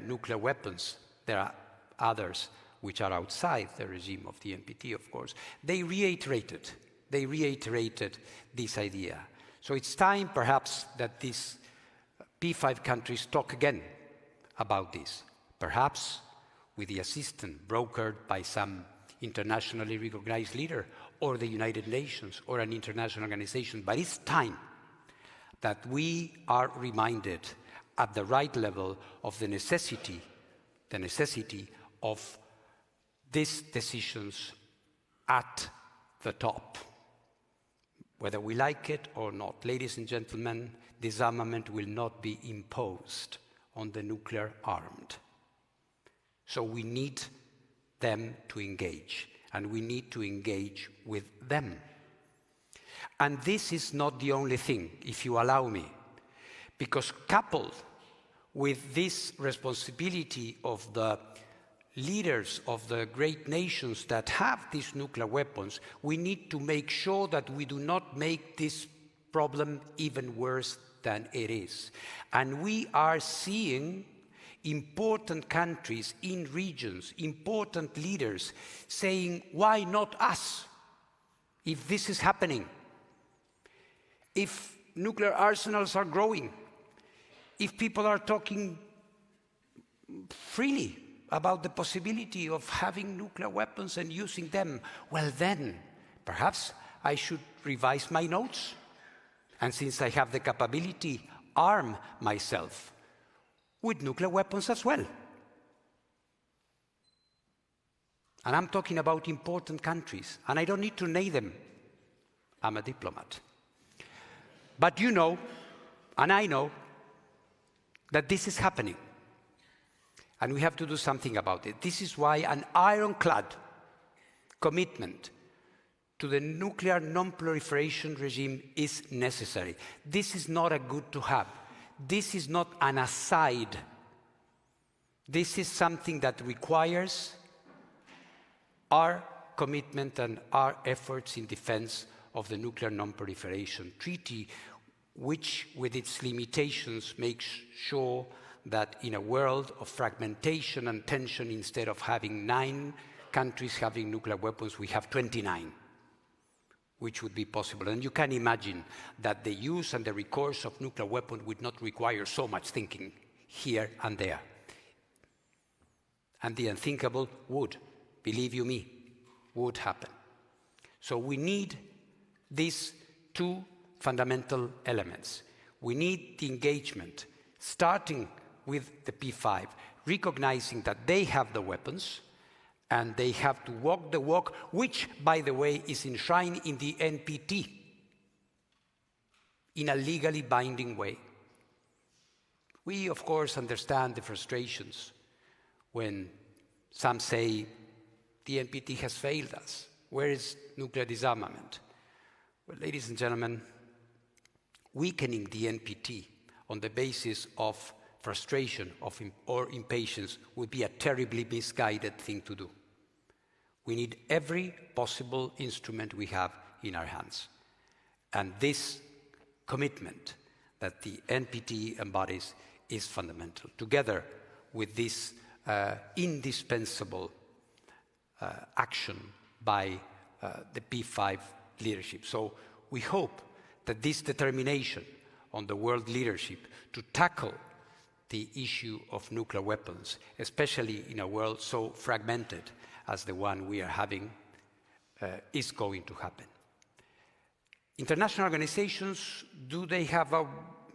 nuclear weapons, there are others which are outside the regime of the NPT, of course, they reiterated this idea. So it's time, perhaps, that these P5 countries talk again about this, perhaps with the assistance brokered by some internationally recognized leader or the United Nations or an international organization. But it's time that we are reminded at the right level of the necessity of these decisions at the top. Whether we like it or not, ladies and gentlemen, disarmament will not be imposed on the nuclear armed. So we need them to engage, and we need to engage with them. And this is not the only thing, if you allow me, because coupled with this responsibility of the leaders of the great nations that have these nuclear weapons, we need to make sure that we do not make this problem even worse than it is. And we are seeing important countries in regions, important leaders saying, why not us? If this is happening, if nuclear arsenals are growing, if people are talking freely about the possibility of having nuclear weapons and using them, well then, perhaps I should revise my notes. And since I have the capability, arm myself with nuclear weapons as well. And I'm talking about important countries, and I don't need to name them. I'm a diplomat. But you know, and I know, that this is happening. And we have to do something about it. This is why an ironclad commitment to the nuclear non-proliferation regime is necessary. This is not a good to have. This is not an aside. This is something that requires our commitment and our efforts in defense of the nuclear non-proliferation treaty, which, with its limitations, makes sure that in a world of fragmentation and tension, instead of having 9 countries having nuclear weapons, we have 29, which would be possible. And you can imagine that the use and the recourse of nuclear weapons would not require so much thinking here and there. And the unthinkable would, believe you me, would happen. So we need these 2 fundamental elements. We need the engagement, starting with the P5, recognizing that they have the weapons, and they have to walk the walk, which, by the way, is enshrined in the NPT in a legally binding way. We, of course, understand the frustrations when some say the NPT has failed us. Where is nuclear disarmament? Well, ladies and gentlemen, weakening the NPT on the basis of frustration or impatience would be a terribly misguided thing to do. We need every possible instrument we have in our hands. And this commitment that the NPT embodies is fundamental, together with this indispensable action by the P5 leadership. So we hope that this determination on the world leadership to tackle the issue of nuclear weapons, especially in a world so fragmented as the one we are having, is going to happen. International organizations, do they have a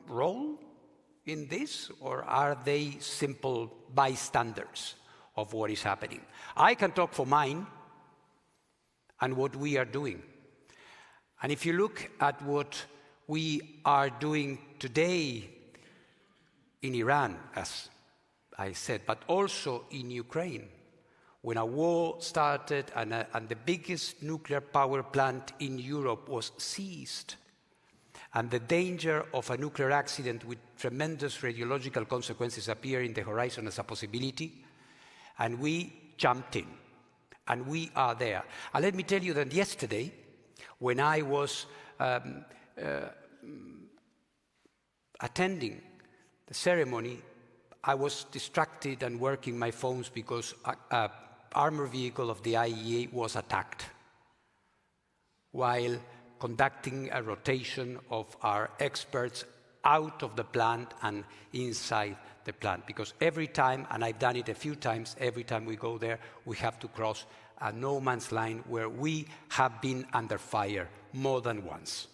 role in this, or are they simple bystanders of what is happening? I can talk for mine and what we are doing. And if you look at what we are doing today in Iran, as I said, but also in Ukraine, when a war started and the biggest nuclear power plant in Europe was seized, and the danger of a nuclear accident with tremendous radiological consequences appeared in the horizon as a possibility, and we jumped in, and we are there. And let me tell you that yesterday, when I was attending the ceremony, I was distracted and working my phones because an armored vehicle of the IAEA was attacked while conducting a rotation of our experts out of the plant and inside the plant. Because every time, and I've done it a few times, every time we go there, we have to cross a no man's line where we have been under fire more than once.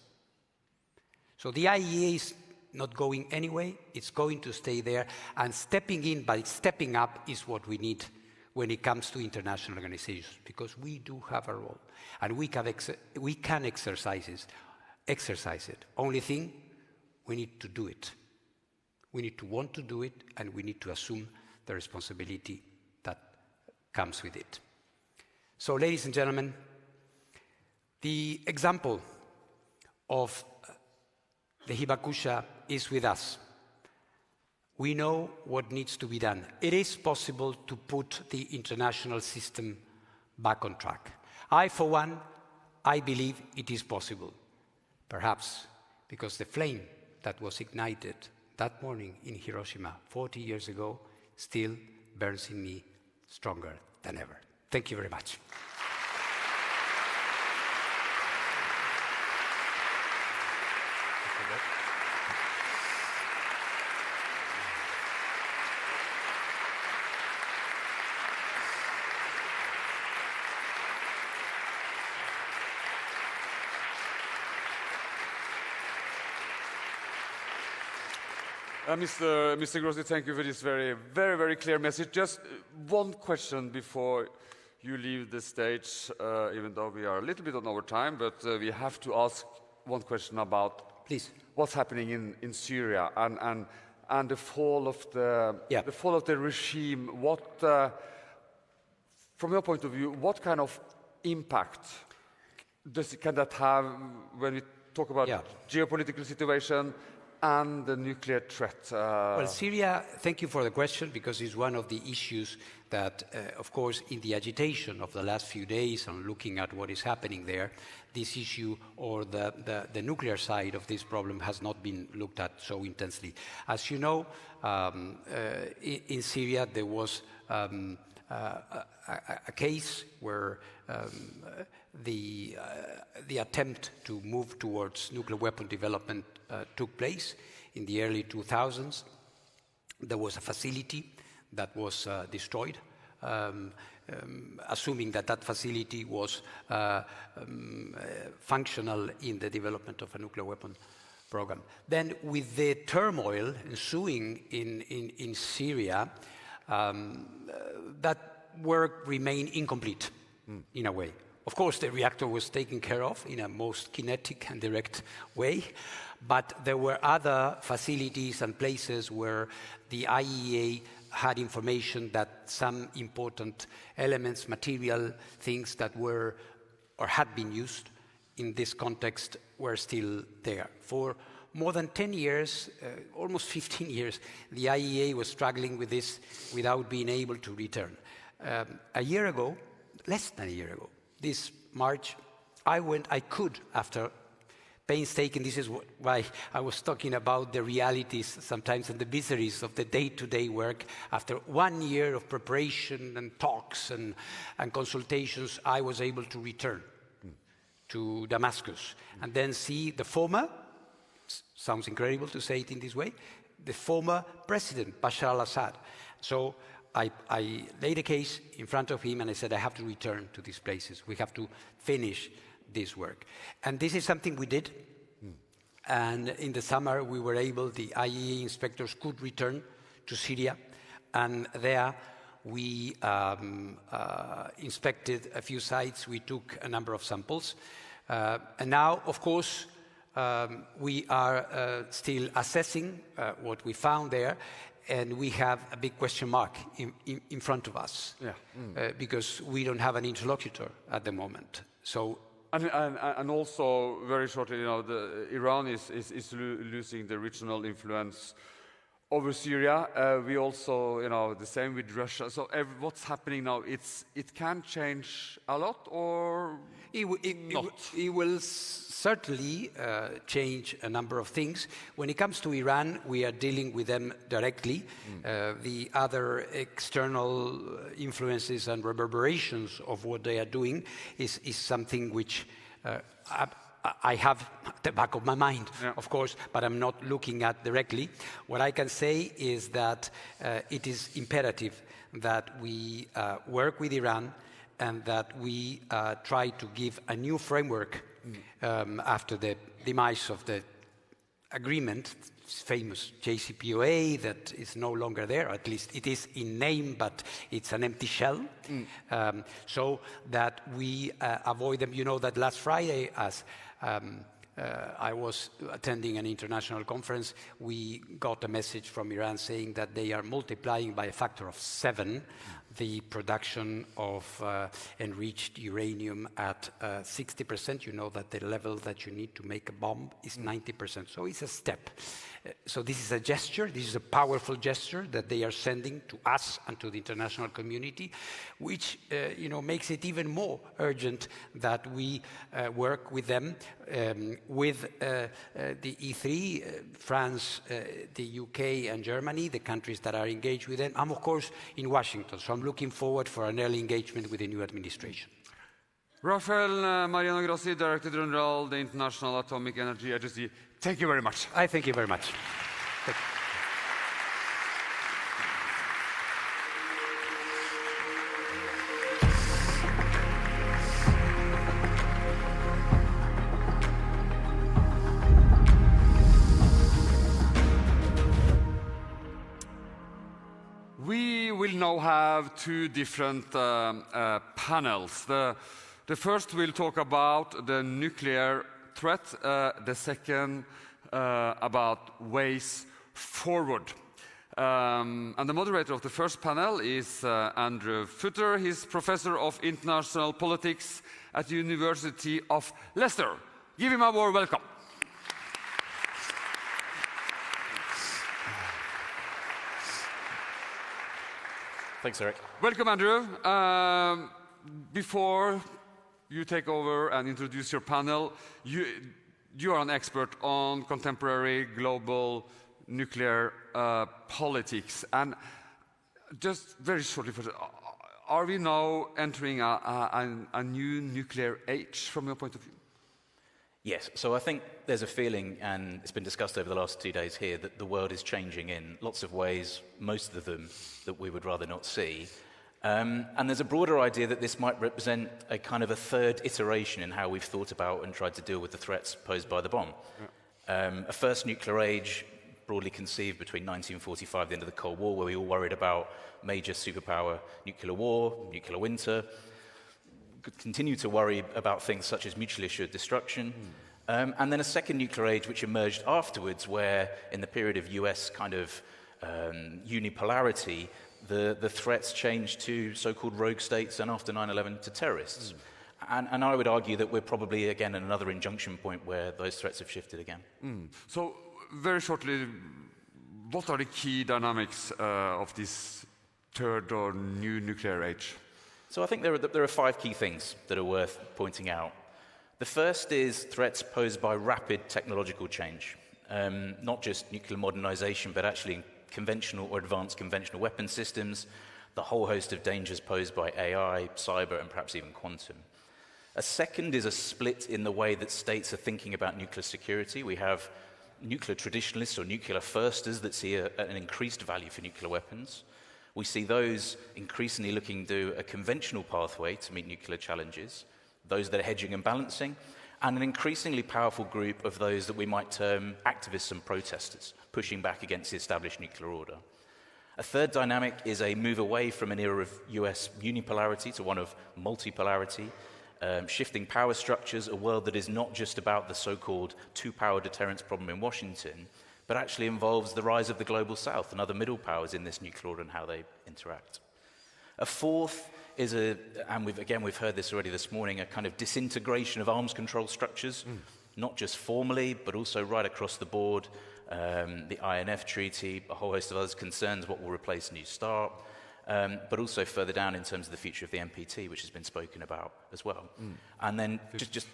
So the IAEA is not going anyway, it's going to stay there, and stepping in by stepping up is what we need when it comes to international organizations, because we do have a role, and we can exercise it. Only thing, we need to do it. We need to want to do it, and we need to assume the responsibility that comes with it. So, ladies and gentlemen, the example of the Hibakusha is with us. We know what needs to be done. It is possible to put the international system back on track. I, for one, I believe it is possible. Perhaps because the flame that was ignited that morning in Hiroshima 40 years ago still burns in me stronger than ever. Thank you very much. Mr. Grossi, thank you for this very, very, very clear message. Just one question before you leave the stage, even though we are a little bit on our time, but we have to ask one question about what's happening in Syria and the fall of the regime. What, from your point of view, what kind of impact can that have when we talk about geopolitical situation and the nuclear threat? Well, Syria, thank you for the question, because it's one of the issues that, of course, in the agitation of the last few days and looking at what is happening there, this issue or the nuclear side of this problem has not been looked at so intensely. As you know, in Syria there was a case where the attempt to move towards nuclear weapon development took place in the early 2000s. There was a facility that was destroyed, assuming that facility was functional in the development of a nuclear weapon program. Then, with the turmoil ensuing in Syria, that work remained incomplete in a way. Of course, the reactor was taken care of in a most kinetic and direct way, but there were other facilities and places where the IAEA had information that some important elements, material things that were or had been used in this context were still there. For more than 10 years, almost 15 years, the IAEA was struggling with this without being able to return. A year ago, less than a year ago, this March, I could, after painstaking, this is why I was talking about the realities sometimes and the miseries of the day-to-day work. After 1 year of preparation and talks and consultations, I was able to return to Damascus and then see the former, sounds incredible to say it in this way, the former president, Bashar al-Assad. So I laid a case in front of him and I said, I have to return to these places. We have to finish this work. And this is something we did. And in the summer, we were able, the IAEA inspectors could return to Syria. And there we inspected a few sites. We took a number of samples. And now, of course, we are still assessing what we found there. And we have a big question mark in front of us, because we don't have an interlocutor at the moment. So, and also very shortly, Iran is losing the regional influence over Syria. We also, the same with Russia. So what's happening now? It can change a lot, or not? It will certainly change a number of things. When it comes to Iran, we are dealing with them directly. The other external influences and reverberations of what they are doing is something which I have at the back of my mind, of course, but I'm not looking at directly. What I can say is that it is imperative that we work with Iran and that we try to give a new framework after the demise of the agreement, famous JCPOA, that is no longer there. At least it is in name, but it's an empty shell. So that we avoid them. You know that last Friday, as I was attending an international conference, we got a message from Iran saying that they are multiplying by a factor of 7 the production of enriched uranium at 60%. You know that the level that you need to make a bomb is 90%. So it's a step. So this is a gesture, this is a powerful gesture that they are sending to us and to the international community, which makes it even more urgent that we work with them, with the E3, France, the UK and Germany, the countries that are engaged with them. I'm of course in Washington, so I'm looking forward for an early engagement with the new administration. Rafael Mariano Grossi, Director General, the International Atomic Energy Agency. Thank you very much. I thank you very much. Thank you. We will now have 2 different panels. The first will talk about the nuclear threat, the second about ways forward. And the moderator of the first panel is Andrew Futter. He's Professor of International Politics at the University of Leicester. Give him a warm welcome. Thanks, Eric. Welcome, Andrew. Before you take over and introduce your panel, you are an expert on contemporary global nuclear politics. And just very shortly, are we now entering a new nuclear age from your point of view? Yes, so I think there's a feeling, and it's been discussed over the last 2 days here, that the world is changing in lots of ways, most of them that we would rather not see. And there's a broader idea that this might represent a kind of a third iteration in how we've thought about and tried to deal with the threats posed by the bomb. A first nuclear age, broadly conceived between 1945, the end of the Cold War, where we all worried about major superpower nuclear war, nuclear winter, continue to worry about things such as mutually assured destruction. And then a second nuclear age which emerged afterwards, where in the period of US kind of unipolarity, the threats changed to so-called rogue states, and after 9/11 to terrorists. And I would argue that we're probably, again, at another injunction point where those threats have shifted again. So, very shortly, what are the key dynamics of this third or new nuclear age? So I think there are 5 key things that are worth pointing out. The first is threats posed by rapid technological change, not just nuclear modernization, but actually conventional or advanced conventional weapon systems, the whole host of dangers posed by AI, cyber, and perhaps even quantum. A second is a split in the way that states are thinking about nuclear security. We have nuclear traditionalists or nuclear firsters that see an increased value for nuclear weapons. We see those increasingly looking to do a conventional pathway to meet nuclear challenges, those that are hedging and balancing, and an increasingly powerful group of those that we might term activists and protesters, pushing back against the established nuclear order. A third dynamic is a move away from an era of US unipolarity to one of multipolarity, shifting power structures, a world that is not just about the so-called two-power deterrence problem in Washington, but actually involves the rise of the global south and other middle powers in this nuclear order and how they interact. A fourth is and we've heard this already this morning, a kind of disintegration of arms control structures, not just formally, but also right across the board. The INF Treaty, a whole host of others concerns what will replace New START, but also further down in terms of the future of the NPT, which has been spoken about as well. And then just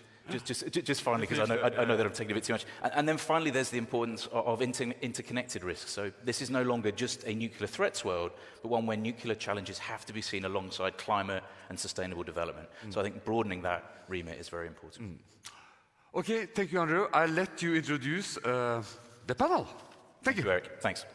finally, because I know that I'm taking a bit too much, and then finally there's the importance of interconnected risks. So this is no longer just a nuclear threats world, but one where nuclear challenges have to be seen alongside climate and sustainable development. So I think broadening that remit is very important. Okay, thank you, Andrew. I'll let you introduce the panel. Thank you, Eric. Thanks.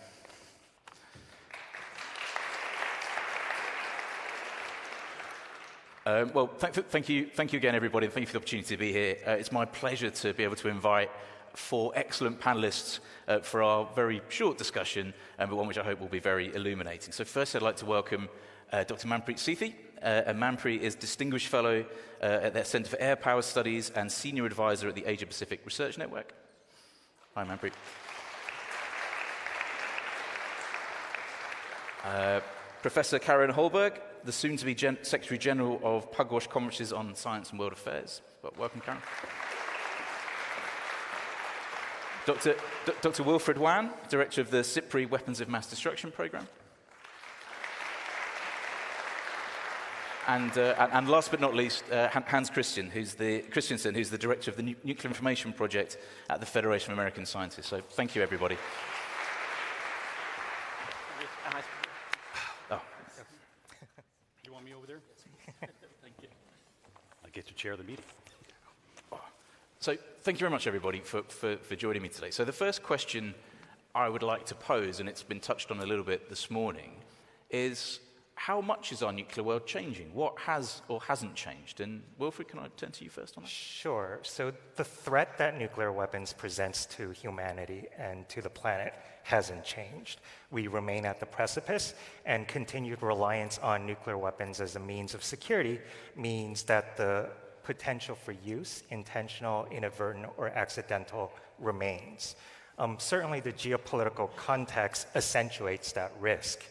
Well, thank you again, everybody. Thank you for the opportunity to be here. It's my pleasure to be able to invite 4 excellent panelists for our very short discussion, but one which I hope will be very illuminating. So first, I'd like to welcome Dr. Manpreet Sethi. Manpreet is Distinguished Fellow at the Center for Air Power Studies and Senior Advisor at the Asia-Pacific Research Network. Hi, Manpreet. Professor Karen Holberg, the soon-to-be Secretary General of Pugwash Conferences on Science and World Affairs. Well, welcome, Karen. Dr. Wilfred Wan, Director of the SIPRI Weapons of Mass Destruction Program. And last but not least, Hans Christiansen, who's the Director of the Nuclear Information Project at the Federation of American Scientists. So thank you, everybody. You want me over there? Thank you. I get to chair the meeting. So thank you very much, everybody, for joining me today. So the first question I would like to pose, and it's been touched on a little bit this morning, is how much is our nuclear world changing? What has or hasn't changed? And Wilfred, can I turn to you first on that? Sure. So the threat that nuclear weapons presents to humanity and to the planet hasn't changed. We remain at the precipice, and continued reliance on nuclear weapons as a means of security means that the potential for use, intentional, inadvertent, or accidental, remains. Certainly the geopolitical context accentuates that risk.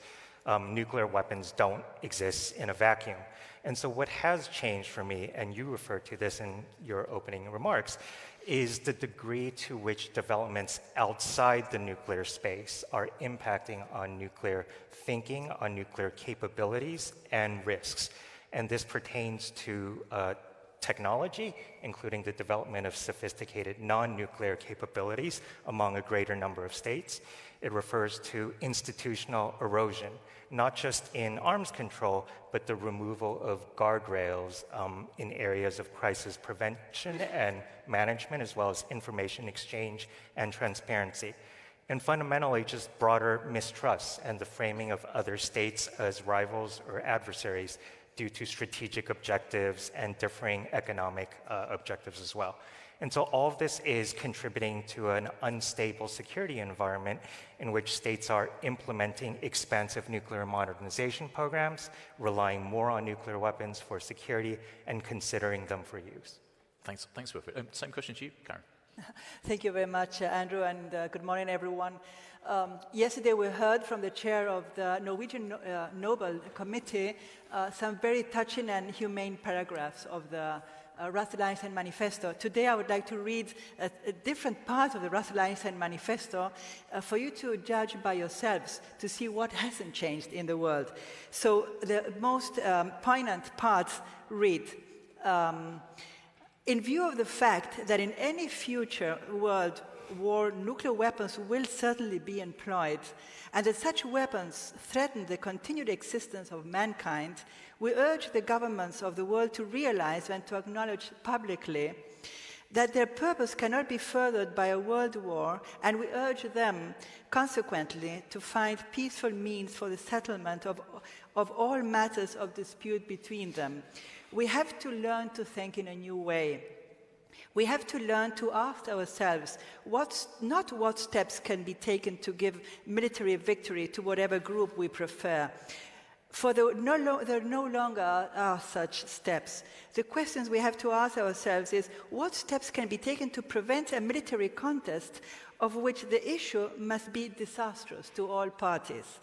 Nuclear weapons don't exist in a vacuum. And so what has changed for me, and you referred to this in your opening remarks, is the degree to which developments outside the nuclear space are impacting on nuclear thinking, on nuclear capabilities and risks. And this pertains to technology, including the development of sophisticated non-nuclear capabilities among a greater number of states. It refers to institutional erosion, not just in arms control, but the removal of guardrails in areas of crisis prevention and management, as well as information exchange and transparency. And fundamentally, just broader mistrust and the framing of other states as rivals or adversaries due to strategic objectives and differing economic objectives as well. And so all of this is contributing to an unstable security environment in which states are implementing expansive nuclear modernization programs, relying more on nuclear weapons for security, and considering them for use. Thanks, Wilfred. Same question to you, Karen. Thank you very much, Andrew, and good morning, everyone. Yesterday we heard from the chair of the Norwegian Nobel Committee some very touching and humane paragraphs of the Russell-Einstein Manifesto. Today I would like to read a different part of the Russell-Einstein Manifesto for you to judge by yourselves to see what hasn't changed in the world. So the most poignant parts read, in view of the fact that in any future world war, nuclear weapons will certainly be employed, and that such weapons threaten the continued existence of mankind, we urge the governments of the world to realize and to acknowledge publicly that their purpose cannot be furthered by a world war, and we urge them, consequently, to find peaceful means for the settlement of all matters of dispute between them. We have to learn to think in a new way. We have to learn to ask ourselves not what steps can be taken to give military victory to whatever group we prefer. For there no longer are such steps. The questions we have to ask ourselves is, what steps can be taken to prevent a military contest of which the issue must be disastrous to all parties?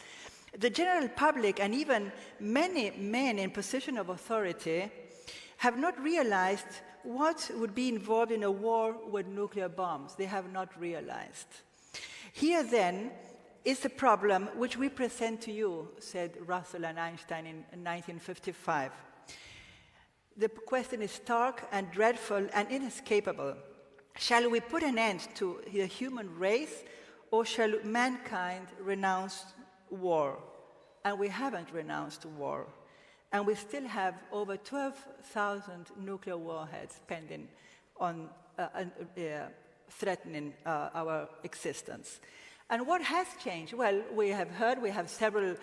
The general public and even many men in position of authority have not realized what would be involved in a war with nuclear bombs. They have not realized. Here then is the problem which we present to you, said Russell and Einstein in 1955. The question is stark and dreadful and inescapable. Shall we put an end to the human race, or shall mankind renounce war? And we haven't renounced war. And we still have over 12,000 nuclear warheads pending on threatening our existence. And what has changed? Well, we have heard we have several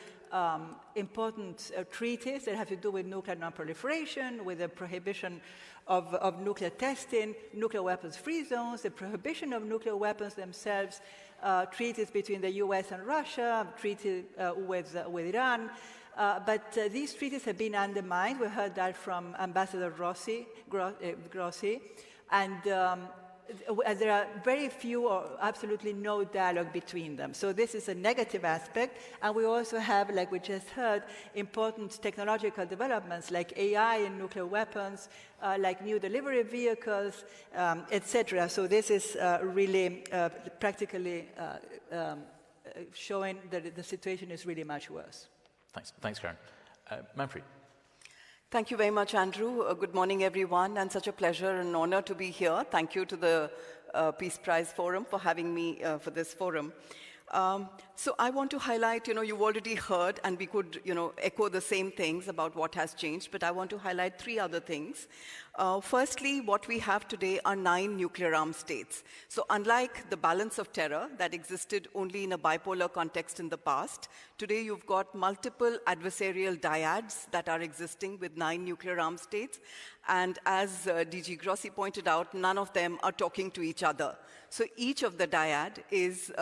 important treaties that have to do with nuclear non-proliferation, with the prohibition of nuclear testing, nuclear weapons-free zones, the prohibition of nuclear weapons themselves, treaties between the US and Russia, treaty with Iran. But these treaties have been undermined. We heard that from Ambassador Grossi, and there are very few or absolutely no dialogue between them. So this is a negative aspect. And we also have, like we just heard, important technological developments like AI in nuclear weapons, like new delivery vehicles, etc. So this is really practically showing that the situation is really much worse. Thanks, Karen. Manfred. Thank you very much, Andrew. Good morning, everyone, and such a pleasure and honor to be here. Thank you to the Peace Prize Forum for having me for this forum. So I want to highlight, you've already heard, and we could, echo the same things about what has changed, but I want to highlight 3 other things. Firstly, what we have today are 9 nuclear-armed states. So unlike the balance of terror that existed only in a bipolar context in the past, today you've got multiple adversarial dyads that are existing with 9 nuclear-armed states. And as DG Grossi pointed out, none of them are talking to each other. So each of the dyad is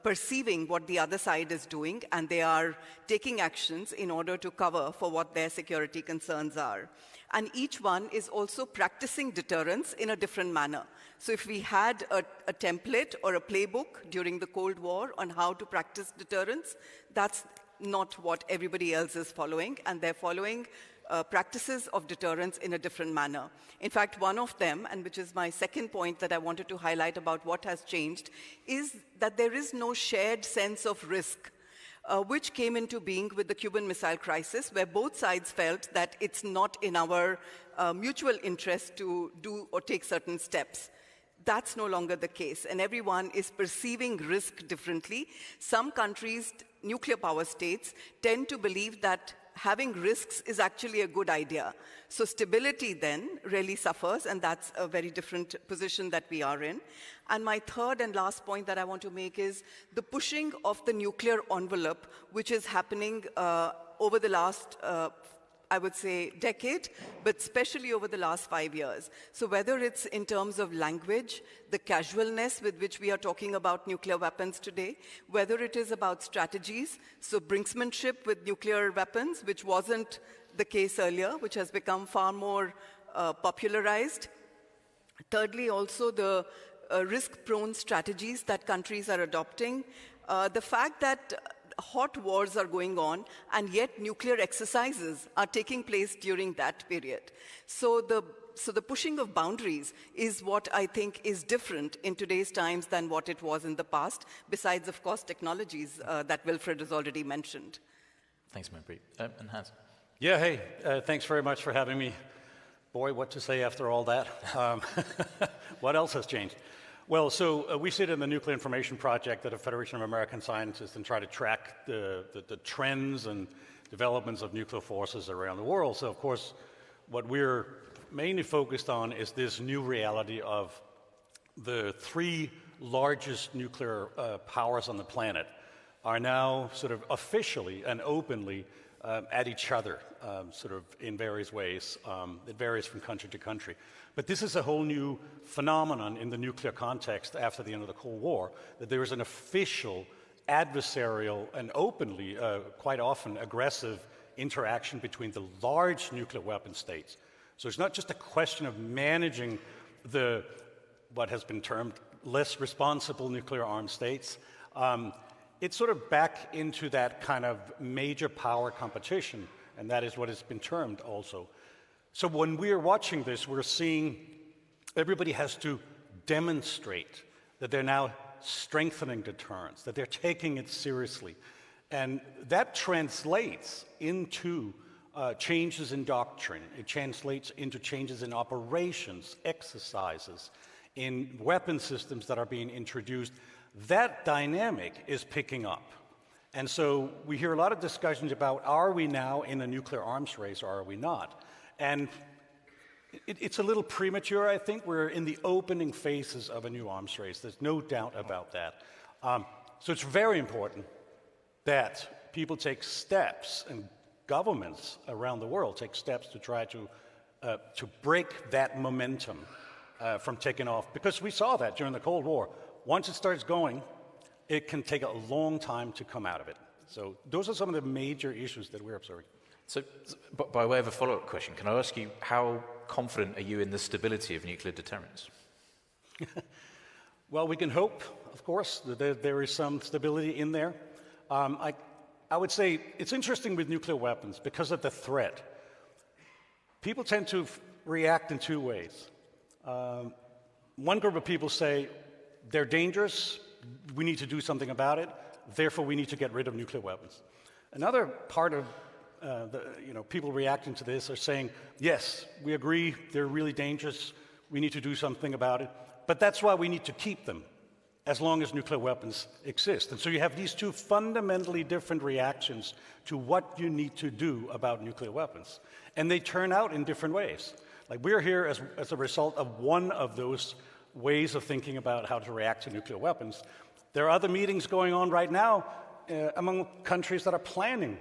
perceiving what the other side is doing, and they are taking actions in order to cover for what their security concerns are. And each one is also practicing deterrence in a different manner. So if we had a template or a playbook during the Cold War on how to practice deterrence, that's not what everybody else is following, and they're following practices of deterrence in a different manner. In fact, one of them, and which is my second point that I wanted to highlight about what has changed, is that there is no shared sense of risk, which came into being with the Cuban Missile Crisis, where both sides felt that it's not in our mutual interest to do or take certain steps. That's no longer the case, and everyone is perceiving risk differently. Some countries, nuclear power states, tend to believe that having risks is actually a good idea. So stability then really suffers, and that's a very different position that we are in. And my third and last point that I want to make is the pushing of the nuclear envelope, which is happening over the last I would say, decade, but especially over the last 5 years. So whether it's in terms of language, the casualness with which we are talking about nuclear weapons today, whether it is about strategies, so brinksmanship with nuclear weapons, which wasn't the case earlier, which has become far more popularized. Thirdly, also the risk-prone strategies that countries are adopting. The fact that hot wars are going on, and yet nuclear exercises are taking place during that period. So the pushing of boundaries is what I think is different in today's times than what it was in the past, besides, of course, technologies that Wilfred has already mentioned. Thanks, Manpreet. And Hans. Yeah, hey, thanks very much for having me. Boy, what to say after all that. What else has changed? Well, so we sit in the Nuclear Information Project at the Federation of American Scientists and try to track the trends and developments of nuclear forces around the world. So, of course, what we're mainly focused on is this new reality of the three largest nuclear powers on the planet are now sort of officially and openly at each other, sort of in various ways. It varies from country to country. But this is a whole new phenomenon in the nuclear context after the end of the Cold War, that there is an official, adversarial, and openly, quite often aggressive interaction between the large nuclear weapon states. So it's not just a question of managing what has been termed less responsible nuclear armed states. It's sort of back into that kind of major power competition, and that is what has been termed also. So when we're watching this, we're seeing everybody has to demonstrate that they're now strengthening deterrence, that they're taking it seriously. And that translates into changes in doctrine. It translates into changes in operations, exercises, in weapon systems that are being introduced. That dynamic is picking up. And so we hear a lot of discussions about, are we now in a nuclear arms race or are we not? And it's a little premature, I think. We're in the opening phases of a new arms race. There's no doubt about that. So it's very important that people take steps, and governments around the world take steps to try to break that momentum from taking off. Because we saw that during the Cold War. Once it starts going, it can take a long time to come out of it. So those are some of the major issues that we're observing. So, by way of a follow-up question, can I ask you, how confident are you in the stability of nuclear deterrence? Well, we can hope, of course, that there is some stability in there. I would say it's interesting with nuclear weapons because of the threat. People tend to react in two ways. One group of people say, they're dangerous, we need to do something about it, therefore we need to get rid of nuclear weapons. Another part of people reacting to this are saying, yes, we agree, they're really dangerous, we need to do something about it, but that's why we need to keep them as long as nuclear weapons exist. And so you have these two fundamentally different reactions to what you need to do about nuclear weapons. And they turn out in different ways. Like, we're here as a result of one of those ways of thinking about how to react to nuclear weapons. There are other meetings going on right now among countries that are planning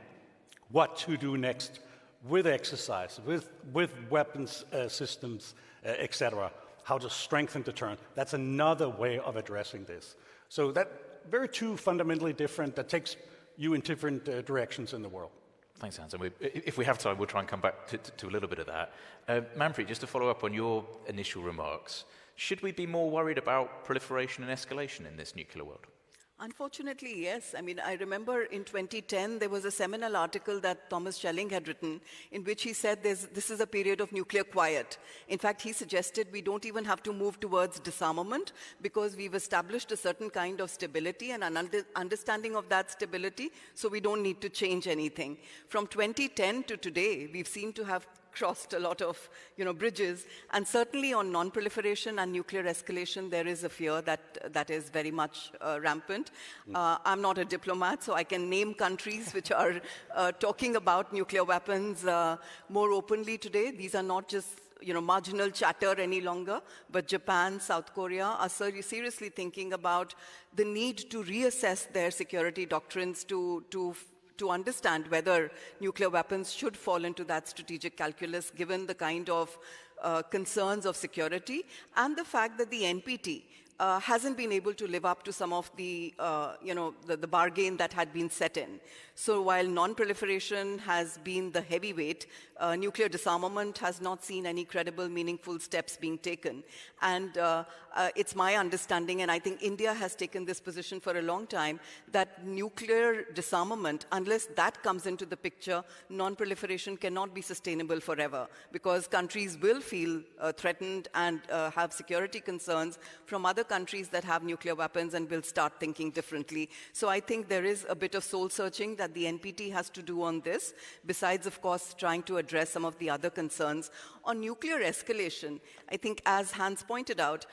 what to do next with exercise, with weapons systems, etc., how to strengthen deterrence. That's another way of addressing this. So that very two fundamentally different, that takes you in different directions in the world. Thanks, Hans. And if we have time, we'll try and come back to a little bit of that. Manfred, just to follow up on your initial remarks, should we be more worried about proliferation and escalation in this nuclear world? Unfortunately, yes. I mean, I remember in 2010, there was a seminal article that Thomas Schelling had written in which he said this is a period of nuclear quiet. In fact, he suggested we don't even have to move towards disarmament because we've established a certain kind of stability and an understanding of that stability, so we don't need to change anything. From 2010 to today, we've seemed to have crossed a lot of bridges, and certainly on non-proliferation and nuclear escalation, there is a fear that is very much rampant. I'm not a diplomat, so I can name countries which are talking about nuclear weapons more openly today. These are not just marginal chatter any longer, but Japan, South Korea are seriously thinking about the need to reassess their security doctrines to understand whether nuclear weapons should fall into that strategic calculus, given the kind of concerns of security and the fact that the NPT hasn't been able to live up to some of the bargain that had been set in. So while non-proliferation has been the heavyweight, nuclear disarmament has not seen any credible, meaningful steps being taken. And it's my understanding, and I think India has taken this position for a long time, that nuclear disarmament, unless that comes into the picture, non-proliferation cannot be sustainable forever, because countries will feel threatened and have security concerns from other countries that have nuclear weapons and will start thinking differently. So I think there is a bit of soul-searching that the NPT has to do on this, besides, of course, trying to address some of the other concerns. On nuclear escalation, I think, as Hans pointed out,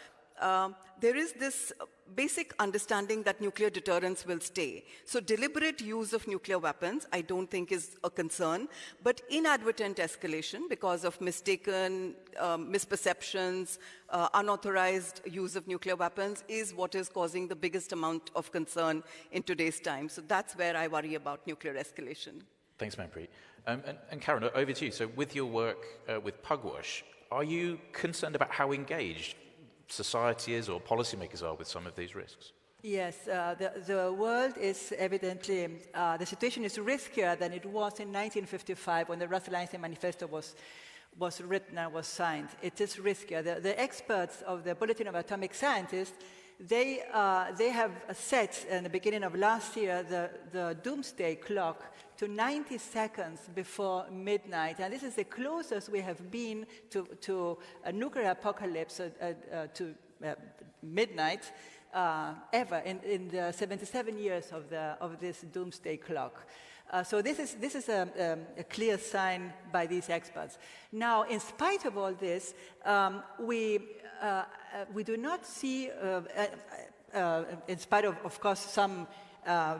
there is this basic understanding that nuclear deterrence will stay. So deliberate use of nuclear weapons, I don't think is a concern, but inadvertent escalation because of mistaken misperceptions, unauthorized use of nuclear weapons is what is causing the biggest amount of concern in today's time. So that's where I worry about nuclear escalation. Thanks, Manpreet. And Karen, over to you. So with your work with Pugwash, are you concerned about how engaged society is or policymakers are with some of these risks? Yes, the world is evidently, the situation is riskier than it was in 1955 when the Russell Einstein Manifesto was written and was signed. It is riskier. The experts of the Bulletin of Atomic Scientists, they have set, in the beginning of last year, the doomsday clock to 90 seconds before midnight. And this is the closest we have been to a nuclear apocalypse, to midnight, ever in the 77 years of this doomsday clock. So this is a clear sign by these experts. Now, in spite of all this, we do not see, in spite of course, some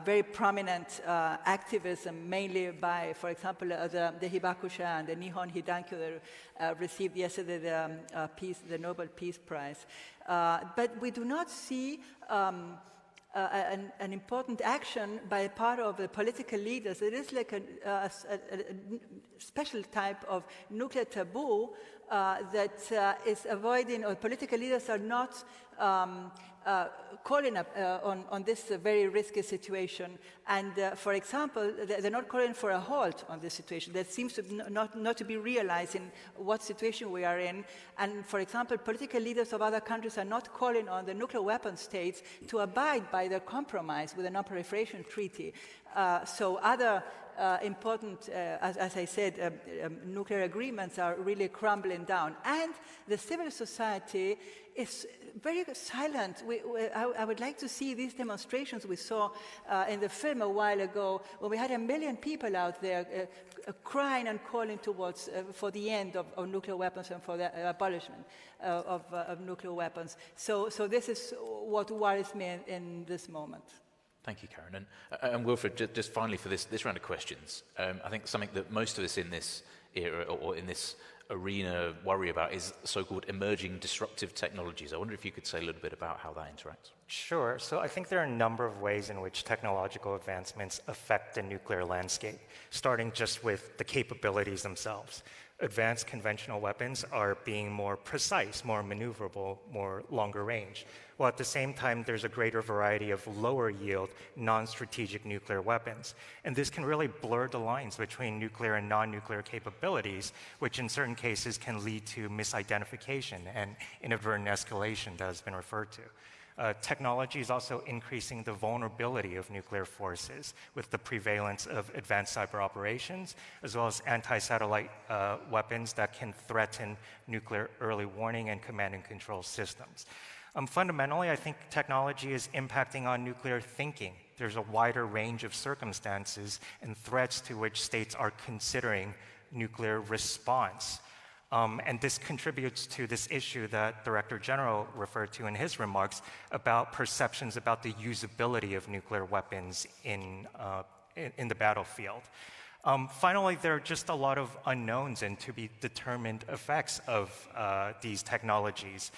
very prominent activism, mainly by, for example, the Hibakusha and the Nihon Hidankyo that received yesterday the Nobel Peace Prize. But we do not see an important action by part of the political leaders. It is like a special type of nuclear taboo that is avoiding, or political leaders are not calling up on this very risky situation. And for example, they're not calling for a halt on this situation. That seems to not to be realizing what situation we are in. And for example, political leaders of other countries are not calling on the nuclear weapon states to abide by their compromise with the non-proliferation treaty. So other important, as I said, nuclear agreements are really crumbling down. And the civil society is very silent. I would like to see these demonstrations we saw in the film a while ago, when we had 1 million people out there crying and calling towards for the end of nuclear weapons and for the abolishment of nuclear weapons. So this is what worries me in this moment. Thank you, Karen. And Wilfred, just finally for this round of questions, I think something that most of us in this era or in this arena worry about is so-called emerging disruptive technologies. I wonder if you could say a little bit about how that interacts. Sure. So I think there are a number of ways in which technological advancements affect the nuclear landscape, starting just with the capabilities themselves. Advanced conventional weapons are being more precise, more maneuverable, more longer range. While at the same time, there's a greater variety of lower yield, non-strategic nuclear weapons. And this can really blur the lines between nuclear and non-nuclear capabilities, which in certain cases can lead to misidentification and inadvertent escalation that has been referred to. Technology is also increasing the vulnerability of nuclear forces with the prevalence of advanced cyber operations, as well as anti-satellite weapons that can threaten nuclear early warning and command and control systems. Fundamentally, I think technology is impacting on nuclear thinking. There's a wider range of circumstances and threats to which states are considering nuclear response. And this contributes to this issue that Director General referred to in his remarks about perceptions about the usability of nuclear weapons in the battlefield. Finally, there are just a lot of unknowns and to be determined effects of these technologies,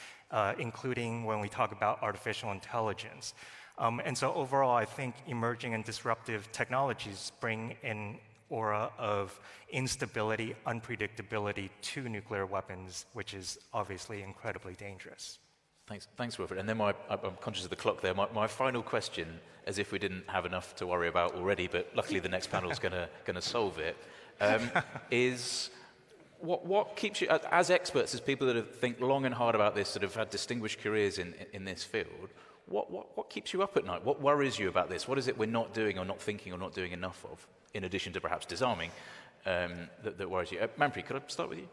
including when we talk about artificial intelligence. And so overall, I think emerging and disruptive technologies bring an aura of instability, unpredictability to nuclear weapons, which is obviously incredibly dangerous. Thanks, Wilfred. And then I'm conscious of the clock there. My final question, as if we didn't have enough to worry about already, but luckily the next panel is going to solve it, is what keeps you, as experts, as people that have think long and hard about this, that have had distinguished careers in this field, what keeps you up at night? What worries you about this? What is it we're not doing or not thinking or not doing enough of, in addition to perhaps disarming, that worries you? Manpreet, could I start with you?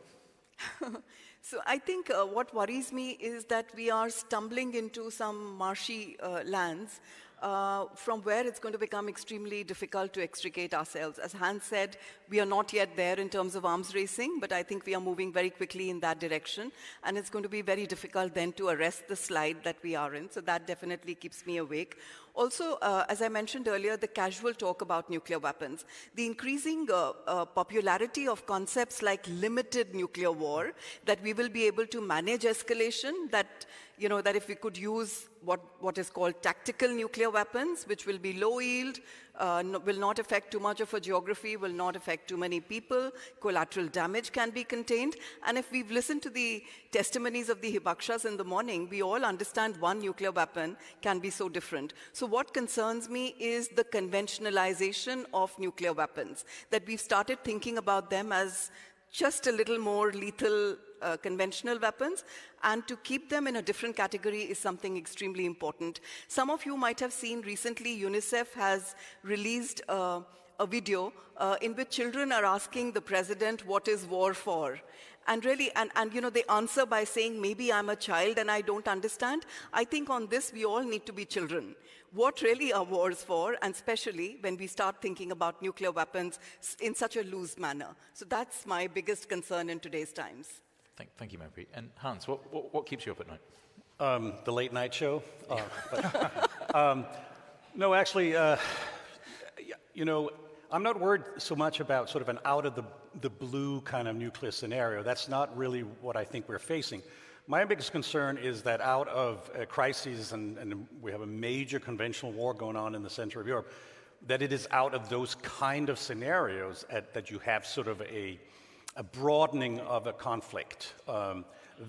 So I think what worries me is that we are stumbling into some marshy lands from where it's going to become extremely difficult to extricate ourselves. As Hans said, we are not yet there in terms of arms racing, but I think we are moving very quickly in that direction, and it's going to be very difficult then to arrest the slide that we are in, so that definitely keeps me awake. Also, as I mentioned earlier, the casual talk about nuclear weapons, the increasing popularity of concepts like limited nuclear war, that we will be able to manage escalation, that, you know, that if we could use what is called tactical nuclear weapons, which will be low yield, will not affect too much of a geography, will not affect too many people, collateral damage can be contained. And if we've listened to the testimonies of the Hibakshas in the morning, we all understand one nuclear weapon can be so different. So what concerns me is the conventionalization of nuclear weapons, that we've started thinking about them as just a little more lethal conventional weapons, and to keep them in a different category is something extremely important. Some of you might have seen recently UNICEF has released a video in which children are asking the president, what is war for? And really, and you know, they answer by saying, maybe I'm a child and I don't understand. I think on this, we all need to be children. What really are wars for, and especially when we start thinking about nuclear weapons in such a loose manner. So that's my biggest concern in today's times. Thank you, Manpreet. And Hans, what keeps you up at night? The late night show. No, actually, you know, I'm not worried so much about sort of an out of the blue kind of nuclear scenario. That's not really what I think we're facing. My biggest concern is that out of crises, and we have a major conventional war going on in the center of Europe, that it is out of those kind of scenarios that you have sort of a broadening of a conflict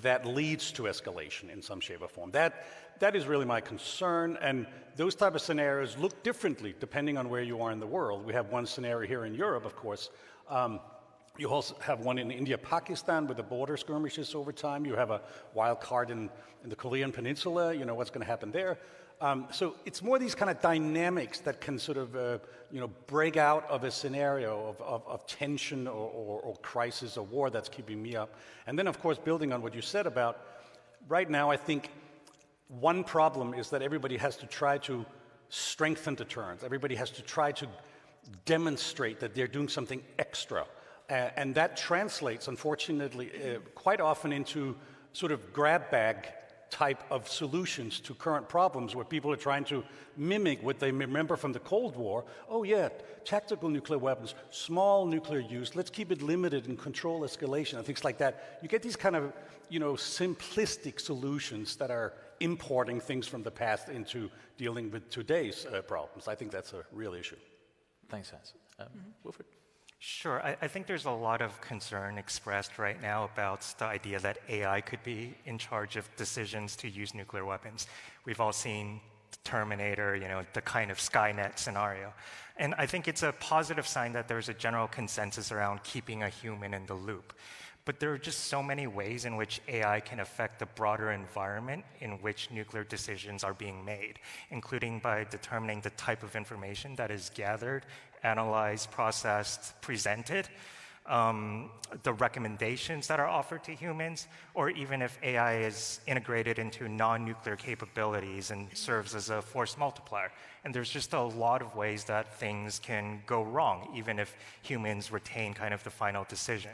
that leads to escalation in some shape or form. That is really my concern, and those type of scenarios look differently depending on where you are in the world. We have one scenario here in Europe, of course. You also have one in India, Pakistan, with the border skirmishes over time. You have a wild card in the Korean Peninsula. You know what's going to happen there. So it's more these kind of dynamics that can sort of, you know, break out of a scenario of tension or crisis or war that's keeping me up. And then, of course, building on what you said about, right now, I think one problem is that everybody has to try to strengthen deterrence. Everybody has to try to demonstrate that they're doing something extra. And that translates, unfortunately, quite often into sort of grab bag type of solutions to current problems where people are trying to mimic what they remember from the Cold War. Oh yeah, tactical nuclear weapons, small nuclear use, let's keep it limited and control escalation and things like that. You get these kind of, you know, simplistic solutions that are importing things from the past into dealing with today's problems. I think that's a real issue. Thanks, Hans. Wilfred? Sure. I think there's a lot of concern expressed right now about the idea that AI could be in charge of decisions to use nuclear weapons. We've all seen Terminator, you know, the kind of Skynet scenario. And I think it's a positive sign that there's a general consensus around keeping a human in the loop. But there are just so many ways in which AI can affect the broader environment in which nuclear decisions are being made, including by determining the type of information that is gathered, analyzed, processed, presented, the recommendations that are offered to humans, or even if AI is integrated into non-nuclear capabilities and serves as a force multiplier. And there's just a lot of ways that things can go wrong, even if humans retain kind of the final decision.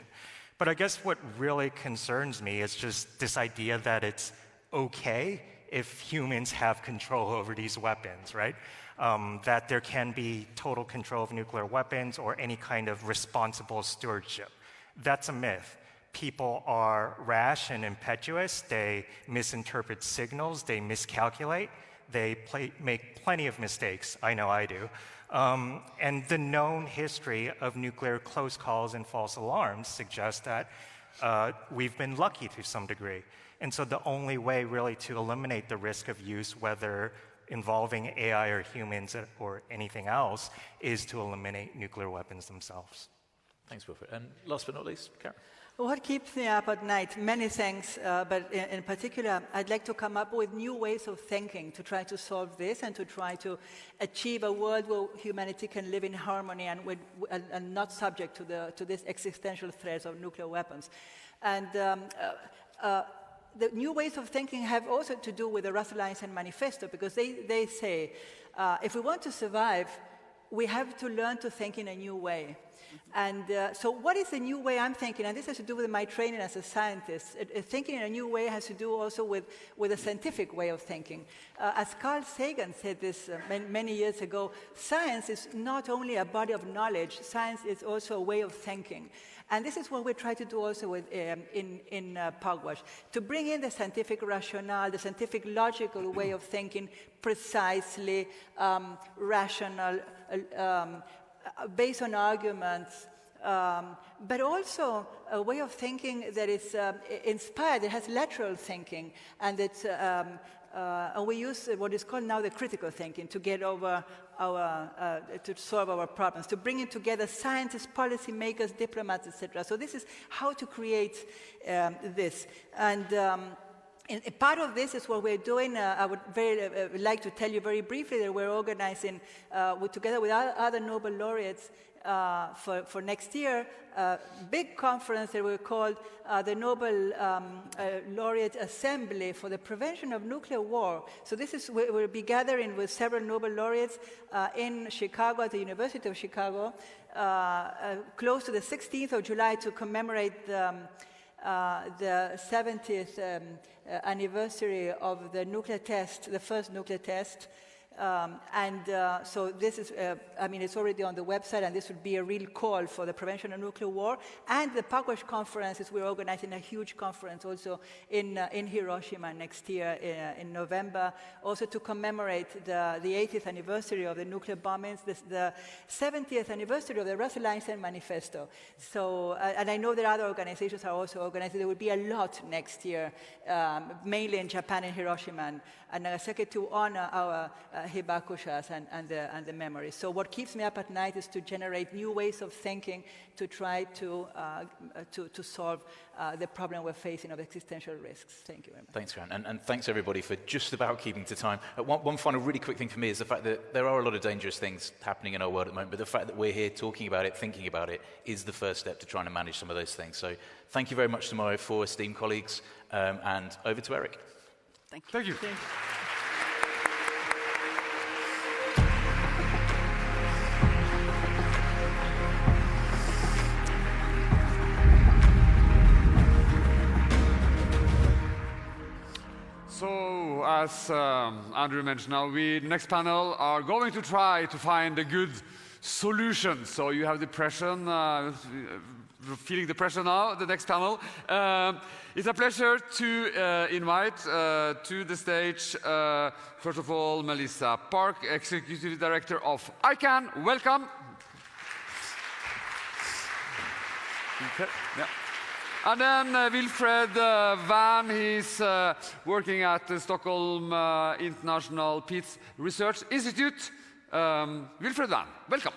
But I guess what really concerns me is just this idea that it's okay if humans have control over these weapons, right? That there can be total control of nuclear weapons or any kind of responsible stewardship. That's a myth. People are rash and impetuous. They misinterpret signals. They miscalculate. They make plenty of mistakes. I know I do. And the known history of nuclear close calls and false alarms suggests that we've been lucky to some degree. And so the only way really to eliminate the risk of use, whether involving AI or humans or anything else, is to eliminate nuclear weapons themselves. Thanks, Wilfred. And last but not least, Karen. What keeps me up at night? Many things, but in particular, I'd like to come up with new ways of thinking to try to solve this and to try to achieve a world where humanity can live in harmony and not subject to these existential threats of nuclear weapons. And the new ways of thinking have also to do with the Russell-Einstein Manifesto, because they say, if we want to survive, we have to learn to think in a new way. And so what is the new way I'm thinking? And this has to do with my training as a scientist. Thinking in a new way has to do also with a scientific way of thinking. As Carl Sagan said this many years ago, science is not only a body of knowledge, science is also a way of thinking. And this is what we try to do also with, in Pugwash, to bring in the scientific rationale, the scientific logical way of thinking, precisely, rational, based on arguments, but also a way of thinking that is inspired, that has lateral thinking, and it's, we use what is called now the critical thinking to get over to solve our problems, to bring in together scientists, policymakers, diplomats, etc. So this is how to create this. And part of this is what we're doing. I would very like to tell you very briefly that we're organizing, together with other Nobel laureates, for next year, a big conference that we called the Nobel Laureate Assembly for the Prevention of Nuclear War. So this is, we'll be gathering with several Nobel laureates in Chicago, at the University of Chicago, close to the 16th of July to commemorate the 70th anniversary of the nuclear test, the first nuclear test. So this is, I mean, it's already on the website, and this would be a real call for the prevention of nuclear war. And the Pugwash conferences, we're organizing a huge conference also in Hiroshima next year in November, also to commemorate the 80th anniversary of the nuclear bombings, the 70th anniversary of the Russell-Einstein Manifesto. So, and I know that other organizations are also organizing. There will be a lot next year, mainly in Japan and Hiroshima and Nagasaki, to honor our Hibakushas and the memories. So what keeps me up at night is to generate new ways of thinking to try to solve the problem we're facing of existential risks. Thank you very much. Thanks, Karen. And thanks, everybody, for just about keeping to time. One final really quick thing for me is the fact that there are a lot of dangerous things happening in our world at the moment, but the fact that we're here talking about it, thinking about it, is the first step to trying to manage some of those things. So thank you very much to my four esteemed colleagues, and over to Eric. Thank you. Thank you. Thank you. So, as Andrew mentioned, now we, the next panel, are going to try to find a good solution. So you have depression, feeling the pressure now, the next panel. It's a pleasure to invite to the stage, first of all, Melissa Park, Executive Director of ICANN. Welcome. Okay. Yeah. And then Wilfred Van, he's working at the Stockholm International Peace Research Institute. Wilfred Van, welcome.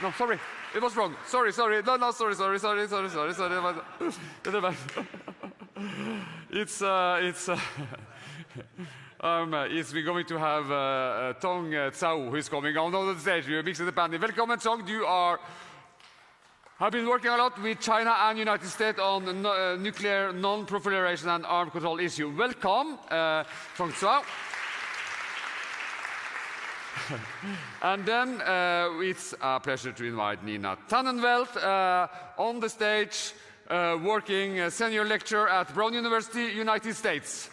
No, sorry, it was wrong. Sorry. No, sorry. We're going to have Tong Tsao, who's coming on the stage. We're mixing the panel. Welcome, Tong. You have been working a lot with China and United States on nuclear non-proliferation and arms control issue. Welcome, Tong Tsao. And then it's a pleasure to invite Nina Tannenwelt on the stage, working senior lecturer at Brown University, United States.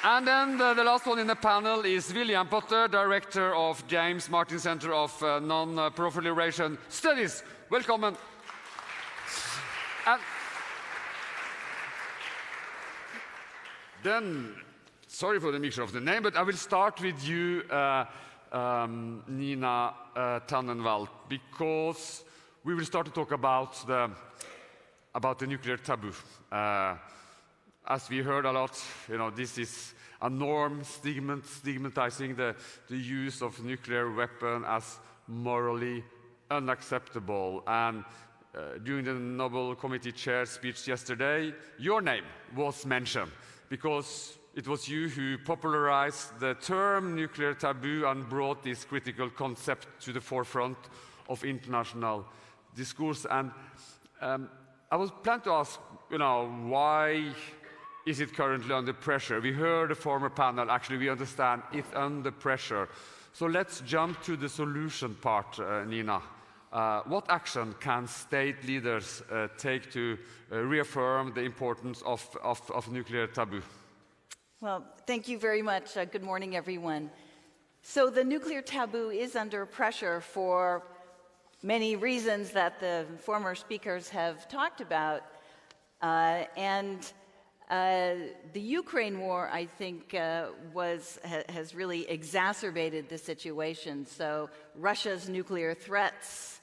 And then the last one in the panel is William Potter, Director of James Martin Center of Non-Proliferation Studies. Welcome. And then, sorry for the mixture of the name, but I will start with you, Nina Tannenwald, because we will start to talk about the nuclear taboo. As we heard a lot, this is a norm, stigmatizing the use of nuclear weapon as morally unacceptable. And during the Nobel Committee chair speech yesterday, your name was mentioned because it was you who popularized the term nuclear taboo and brought this critical concept to the forefront of international discourse. And I was planning to ask, why is it currently under pressure? We heard the former panel, actually, we understand it's under pressure. So let's jump to the solution part, Nina. What action can state leaders take to reaffirm the importance of nuclear taboo? Well, thank you very much. Good morning, everyone. So the nuclear taboo is under pressure for many reasons that the former speakers have talked about. The Ukraine war, I think, has really exacerbated the situation. So Russia's nuclear threats,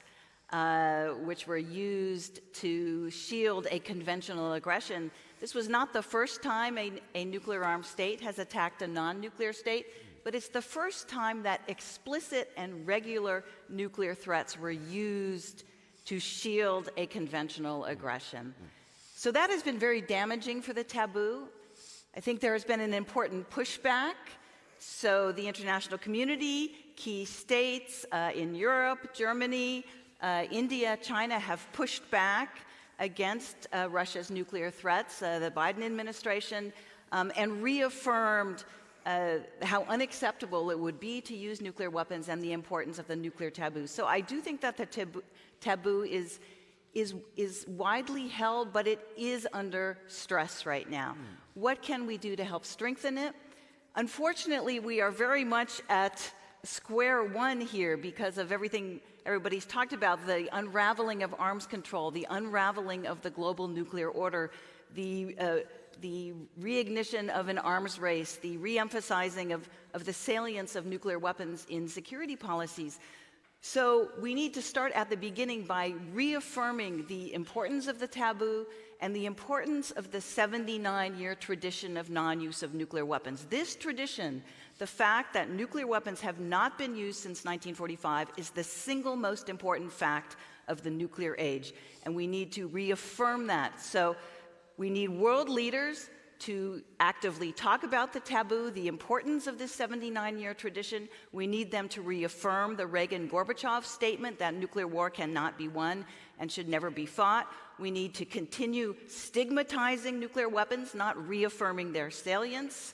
which were used to shield a conventional aggression, this was not the first time a nuclear-armed state has attacked a non-nuclear state, but it's the first time that explicit and regular nuclear threats were used to shield a conventional aggression. So that has been very damaging for the taboo. I think there has been an important pushback. So the international community, key states in Europe, Germany, India, China have pushed back against Russia's nuclear threats, the Biden administration, and reaffirmed how unacceptable it would be to use nuclear weapons and the importance of the nuclear taboo. So I do think that the taboo is widely held, but it is under stress right now. What can we do to help strengthen it? Unfortunately, we are very much at square one here because of everything everybody's talked about, the unraveling of arms control, the unraveling of the global nuclear order, the reignition of an arms race, the reemphasizing of the salience of nuclear weapons in security policies. So we need to start at the beginning by reaffirming the importance of the taboo and the importance of the 79-year tradition of non-use of nuclear weapons. This tradition, the fact that nuclear weapons have not been used since 1945, is the single most important fact of the nuclear age, and we need to reaffirm that. So we need world leaders to actively talk about the taboo, the importance of this 79-year tradition. We need them to reaffirm the Reagan-Gorbachev statement that nuclear war cannot be won and should never be fought. We need to continue stigmatizing nuclear weapons, not reaffirming their salience.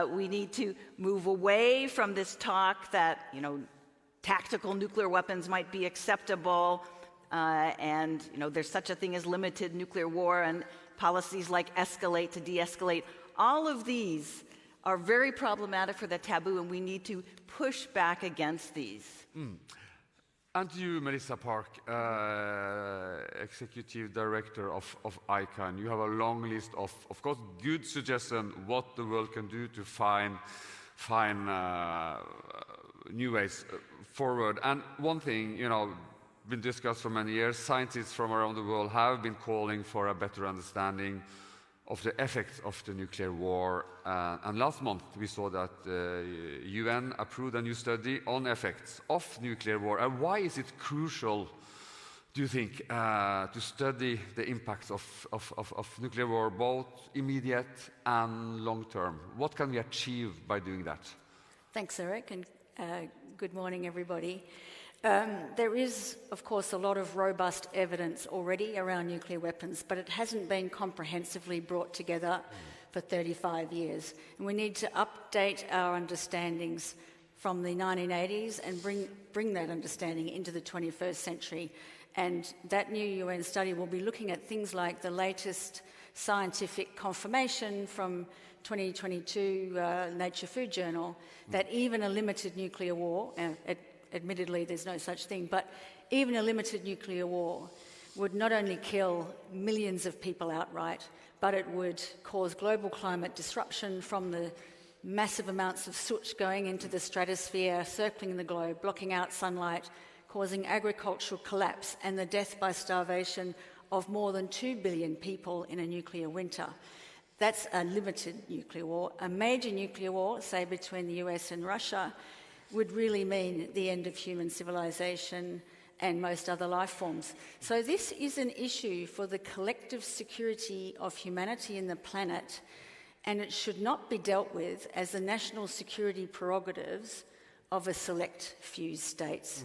We need to move away from this talk that, tactical nuclear weapons might be acceptable, and, there's such a thing as limited nuclear war, and policies like escalate to de-escalate. All of these are very problematic for the taboo, and we need to push back against these. And you, Melissa Park, Executive Director of ICANN, you have a long list of course, good suggestions what the world can do to find new ways forward. And one thing, been discussed for many years, scientists from around the world have been calling for a better understanding of the effects of the nuclear war. And last month we saw that UN approved a new study on effects of nuclear war. And why is it crucial, do you think, to study the impacts of nuclear war, both immediate and long term? What can we achieve by doing that? Thanks, Eric, and good morning, everybody. There is, of course, a lot of robust evidence already around nuclear weapons, but it hasn't been comprehensively brought together for 35 years. And we need to update our understandings from the 1980s and bring that understanding into the 21st century. And that new UN study will be looking at things like the latest scientific confirmation from 2022 Nature Food Journal that even a limited nuclear war, admittedly, there's no such thing, but even a limited nuclear war would not only kill millions of people outright, but it would cause global climate disruption from the massive amounts of soot going into the stratosphere, circling the globe, blocking out sunlight, causing agricultural collapse and the death by starvation of more than 2 billion people in a nuclear winter. That's a limited nuclear war. A major nuclear war, say between the US and Russia, would really mean the end of human civilization and most other life forms. So this is an issue for the collective security of humanity and the planet, and it should not be dealt with as the national security prerogatives of a select few states.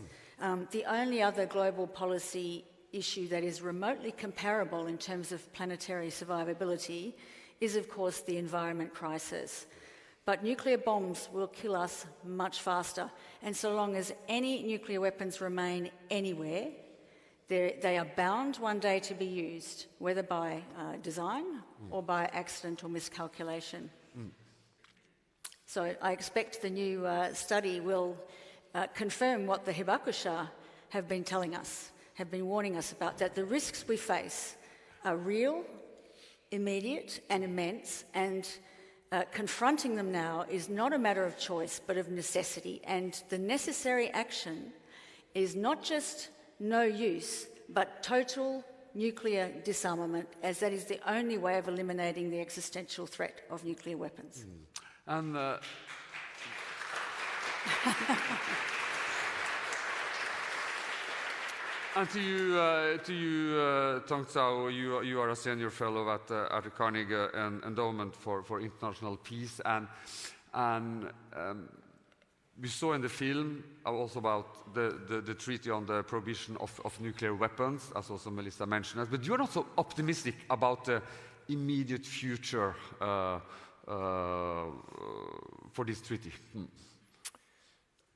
The only other global policy issue that is remotely comparable in terms of planetary survivability is, of course, the environment crisis. But nuclear bombs will kill us much faster, and so long as any nuclear weapons remain anywhere, they are bound one day to be used, whether by design or by accident or miscalculation. So I expect the new study will confirm what the Hibakusha have been telling us, have been warning us about, that the risks we face are real, immediate and immense, and confronting them now is not a matter of choice but of necessity. And the necessary action is not just no use, but total nuclear disarmament, as that is the only way of eliminating the existential threat of nuclear weapons. And and to you, Tong Tsao, you are a senior fellow at the Carnegie Endowment for International Peace, and we saw in the film also about the treaty on the prohibition of nuclear weapons, as also Melissa mentioned. But you are not so optimistic about the immediate future for this treaty.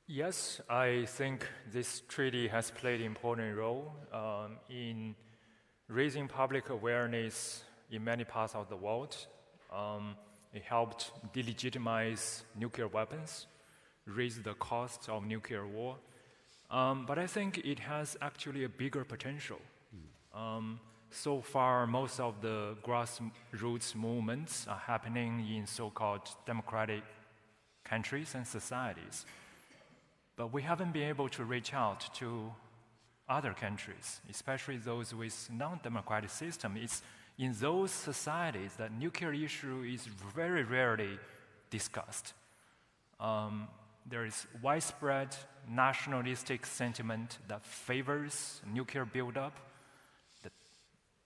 Yes, I think this treaty has played an important role in raising public awareness in many parts of the world. It helped delegitimize nuclear weapons, raise the cost of nuclear war. But I think it has actually a bigger potential. So far, most of the grassroots movements are happening in so-called democratic countries and societies. But we haven't been able to reach out to other countries, especially those with non-democratic systems. It's in those societies that nuclear issue is very rarely discussed. There is widespread nationalistic sentiment that favors nuclear buildup, that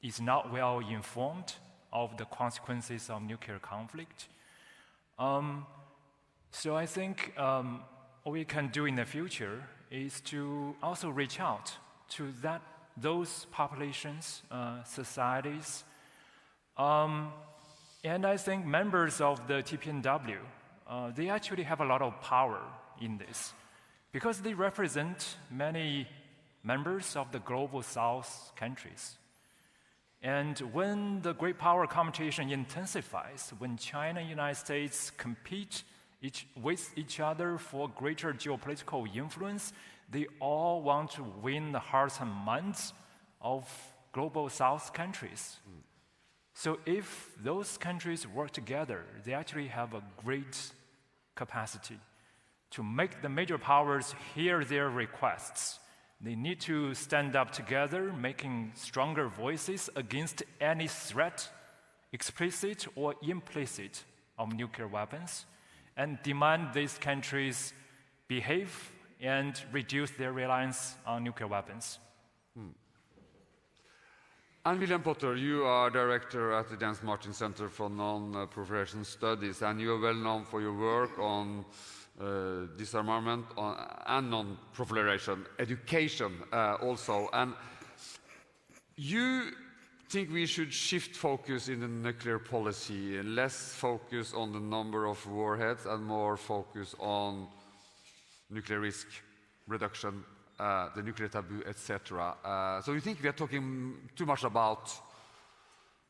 is not well informed of the consequences of nuclear conflict. So I think what we can do in the future is to also reach out to those populations, societies, and I think members of the TPNW, they actually have a lot of power in this because they represent many members of the global South countries. And when the great power competition intensifies, when China and the United States compete with each other for greater geopolitical influence, they all want to win the hearts and minds of global South countries. So if those countries work together, they actually have a great capacity to make the major powers hear their requests. They need to stand up together, making stronger voices against any threat, explicit or implicit, of nuclear weapons, and demand these countries behave and reduce their reliance on nuclear weapons. And William Potter, you are director at the James Martin Center for Non-Proliferation Studies, and you are well known for your work on disarmament and non-proliferation education also. And you think we should shift focus in the nuclear policy, less focus on the number of warheads and more focus on nuclear risk reduction, the nuclear taboo, etc. So you think we are talking too much about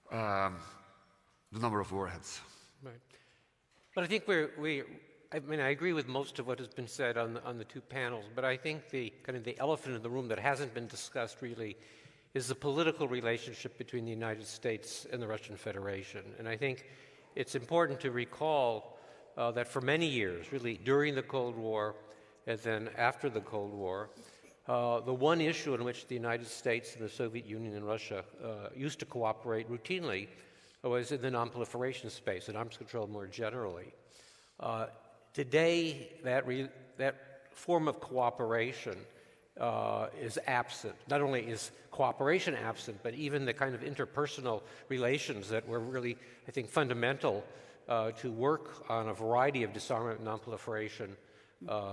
the number of warheads? Right. But I think I agree with most of what has been said on the two panels, but I think the elephant in the room that hasn't been discussed really is the political relationship between the United States and the Russian Federation. And I think it's important to recall that for many years, really during the Cold War and then after the Cold War, the one issue in which the United States and the Soviet Union and Russia used to cooperate routinely was in the non-proliferation space and arms control more generally. Today, that form of cooperation is absent. Not only is cooperation absent, but even the kind of interpersonal relations that were really, I think, fundamental to work on a variety of disarmament and non-proliferation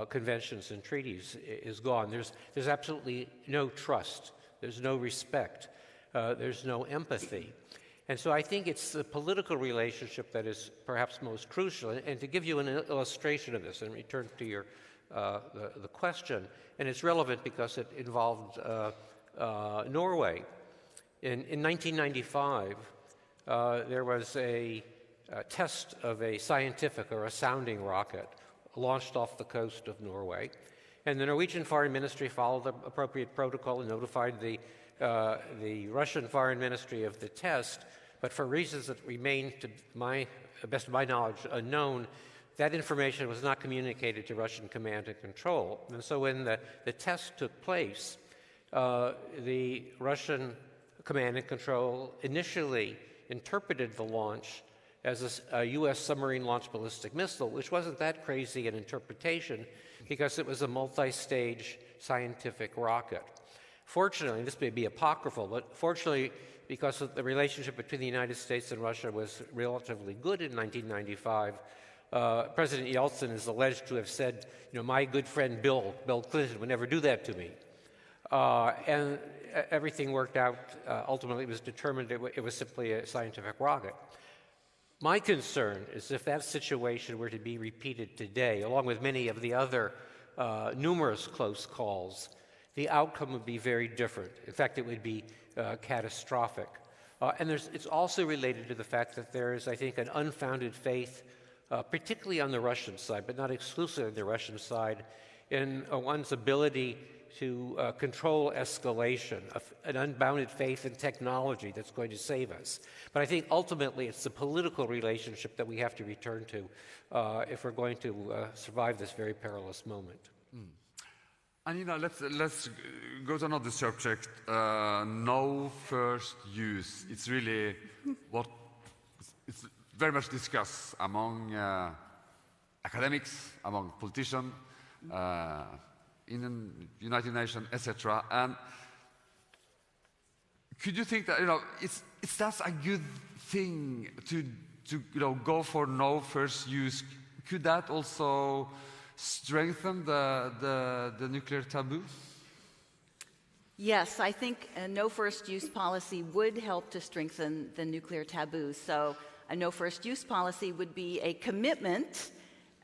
conventions and treaties is gone. There's absolutely no trust there's no respect, there's no empathy. And so I think it's the political relationship that is perhaps most crucial. And to give you an illustration of this, and return to your the question, and it's relevant because it involved Norway. In 1995, there was a test of a scientific or a sounding rocket launched off the coast of Norway. And the Norwegian Foreign Ministry followed the appropriate protocol and notified the Russian Foreign Ministry of the test, but for reasons that remain, to the best of my knowledge, unknown, that information was not communicated to Russian command and control. And so when the test took place, the Russian command and control initially interpreted the launch as a U.S. submarine-launched ballistic missile, which wasn't that crazy an interpretation because it was a multi-stage scientific rocket. Fortunately, this may be apocryphal, but fortunately, because of the relationship between the United States and Russia was relatively good in 1995, President Yeltsin is alleged to have said, my good friend Bill Clinton would never do that to me. And everything worked out. Ultimately, it was determined it was simply a scientific rocket. My concern is if that situation were to be repeated today, along with many of the other numerous close calls, the outcome would be very different. In fact, it would be catastrophic. And it's also related to the fact that there is, I think, an unfounded faith, particularly on the Russian side, but not exclusively on the Russian side, in one's ability to control escalation, an unbounded faith in technology that's going to save us. But I think ultimately it's the political relationship that we have to return to if we're going to survive this very perilous moment. Mm. And let's go to another subject. No first use. It's really it's very much discussed among academics, among politicians, in the United Nations, etc. And could you think that it's that's a good thing to go for no first use? Could that also strengthen the nuclear taboo? Yes, I think a no first use policy would help to strengthen the nuclear taboo. So a no first use policy would be a commitment.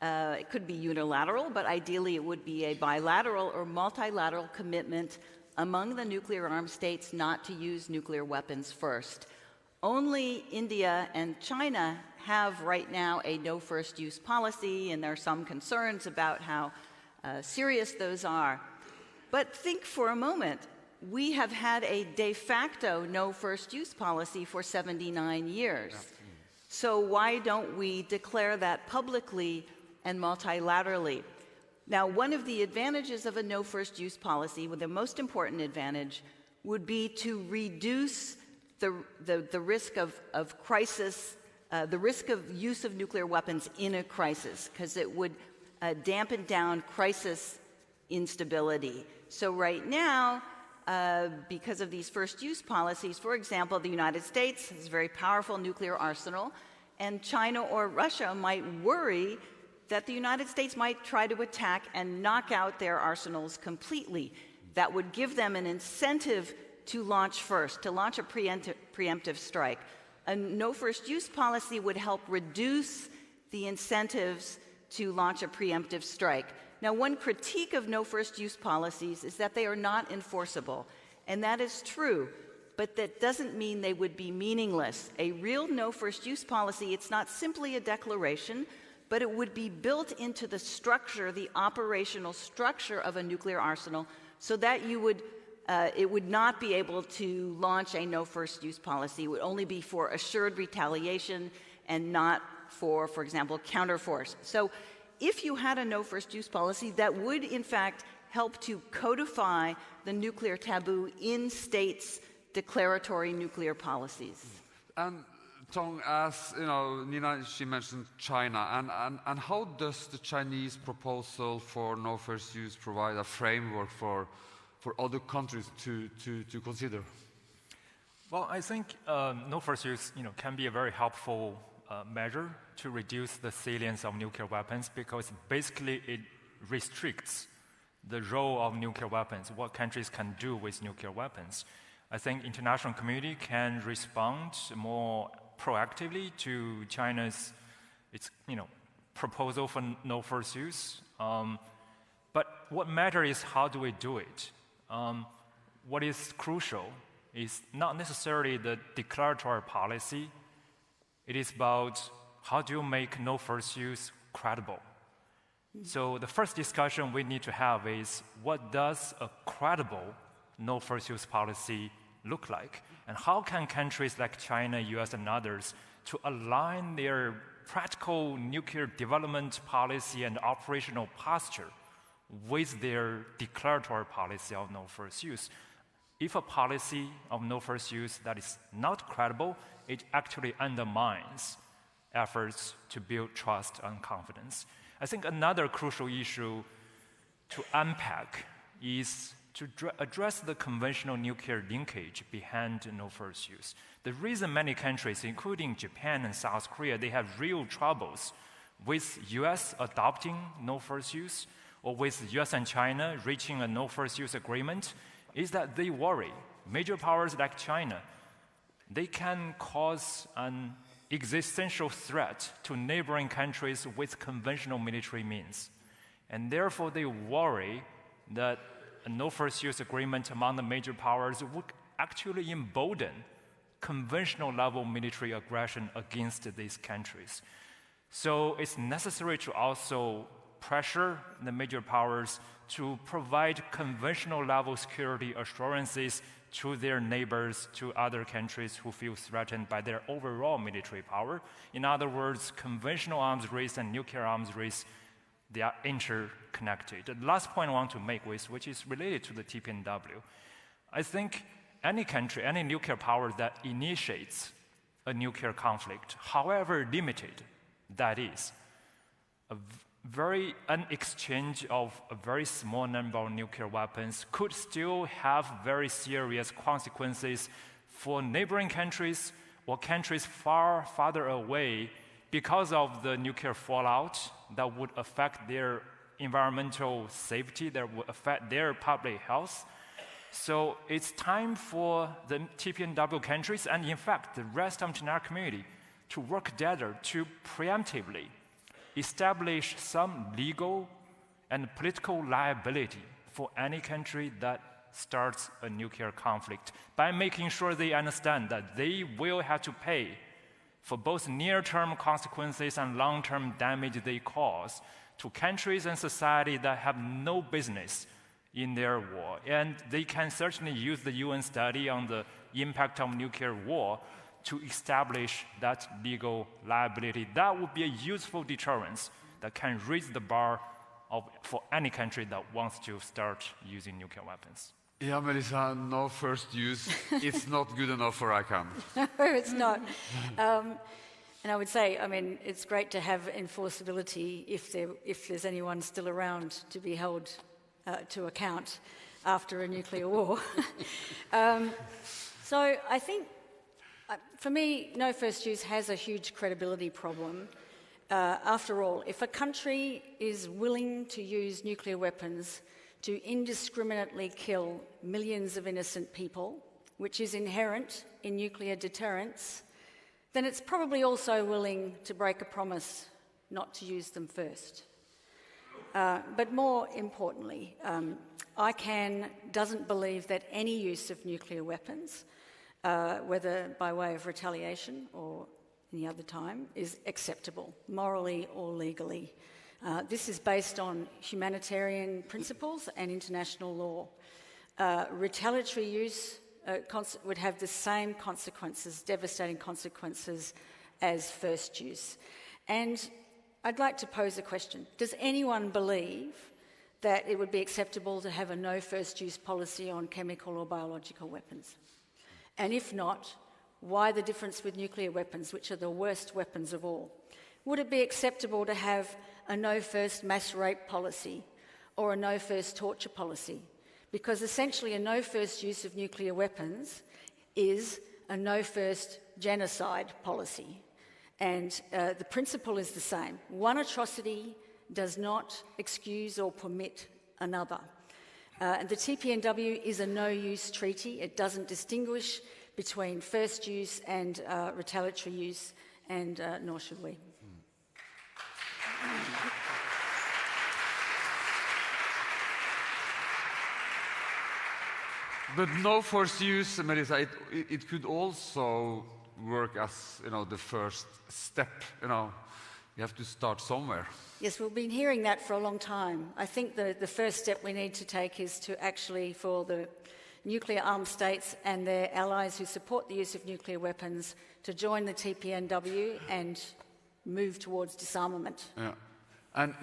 It could be unilateral, but ideally it would be a bilateral or multilateral commitment among the nuclear armed states not to use nuclear weapons first. Only India and China have right now a no first use policy, and there are some concerns about how serious those are. But think for a moment, we have had a de facto no first use policy for 79 years. Yeah. So why don't we declare that publicly and multilaterally? Now, one of the advantages of a no first use policy, the most important advantage, would be to reduce the risk of crisis, the risk of use of nuclear weapons in a crisis, because it would dampen down crisis instability. So right now, because of these first use policies, for example, the United States has a very powerful nuclear arsenal, and China or Russia might worry that the United States might try to attack and knock out their arsenals completely. That would give them an incentive to launch first, to launch a preemptive strike. A no first use policy would help reduce the incentives to launch a preemptive strike. Now, one critique of no first use policies is that they are not enforceable, and that is true, but that doesn't mean they would be meaningless. A real no first use policy, it's not simply a declaration, but it would be built into the structure, the operational structure of a nuclear arsenal, so that it would not be able to launch a no first use policy. It would only be for assured retaliation and not for example, counterforce. So if you had a no first use policy, that would in fact help to codify the nuclear taboo in states' declaratory nuclear policies. And Tong, as Nina, she mentioned China, and how does the Chinese proposal for no first use provide a framework for other countries to consider? Well, I think no first use can be a very helpful measure to reduce the salience of nuclear weapons, because basically it restricts the role of nuclear weapons, what countries can do with nuclear weapons. I think international community can respond more proactively to China's proposal for no first use. But what matters is how do we do it? What is crucial is not necessarily the declaratory policy. It is about how do you make no first use credible. So the first discussion we need to have is what does a credible no first use policy look like? And how can countries like China, US, and others to align their practical nuclear development policy and operational posture with their declaratory policy of no first use? If a policy of no first use that is not credible, it actually undermines efforts to build trust and confidence. I think another crucial issue to unpack is to address the conventional nuclear linkage behind no first use. The reason many countries, including Japan and South Korea, they have real troubles with US adopting no first use or with US and China reaching a no first use agreement is that they worry. Major powers like China, they can cause an existential threat to neighboring countries with conventional military means. And therefore, they worry that a no first use agreement among the major powers would actually embolden conventional level military aggression against these countries. So it's necessary to also pressure the major powers to provide conventional level security assurances to their neighbors, to other countries who feel threatened by their overall military power. In other words, conventional arms race and nuclear arms race, they are interconnected. The last point I want to make, which is related to the TPNW, I think any country, any nuclear power that initiates a nuclear conflict, however limited that is, an exchange of a very small number of nuclear weapons could still have very serious consequences for neighboring countries or countries farther away because of the nuclear fallout that would affect their environmental safety, that would affect their public health. So it's time for the TPNW countries and in fact the rest of the international community to work together to preemptively establish some legal and political liability for any country that starts a nuclear conflict by making sure they understand that they will have to pay for both near-term consequences and long-term damage they cause to countries and society that have no business in their war. And they can certainly use the UN study on the impact of nuclear war to establish that legal liability. That would be a useful deterrence that can raise the bar for any country that wants to start using nuclear weapons. Yeah, Melissa, no first use. It's not good enough for ICANN. No, it's not. And I would say, it's great to have enforceability if there's anyone still around to be held to account after a nuclear war. So I think, for me, no first use has a huge credibility problem. After all, if a country is willing to use nuclear weapons to indiscriminately kill millions of innocent people, which is inherent in nuclear deterrence, then it's probably also willing to break a promise not to use them first. But more importantly, ICANN doesn't believe that any use of nuclear weapons, whether by way of retaliation or any other time, is acceptable, morally or legally. This is based on humanitarian principles and international law. Retaliatory use would have the same consequences, devastating consequences, as first use. And I'd like to pose a question. Does anyone believe that it would be acceptable to have a no first use policy on chemical or biological weapons? And if not, why the difference with nuclear weapons, which are the worst weapons of all? Would it be acceptable to have a no first mass rape policy or a no first torture policy? Because essentially a no first use of nuclear weapons is a no first genocide policy. And the principle is the same. One atrocity does not excuse or permit another. The TPNW is a no-use treaty. It doesn't distinguish between first use and retaliatory use, and nor should we. But no first use, Melissa, it could also work as, the first step, You have to start somewhere. Yes, we've been hearing that for a long time. I think the first step we need to take is to actually, for the nuclear armed states and their allies who support the use of nuclear weapons, to join the TPNW and move towards disarmament. Yeah. And,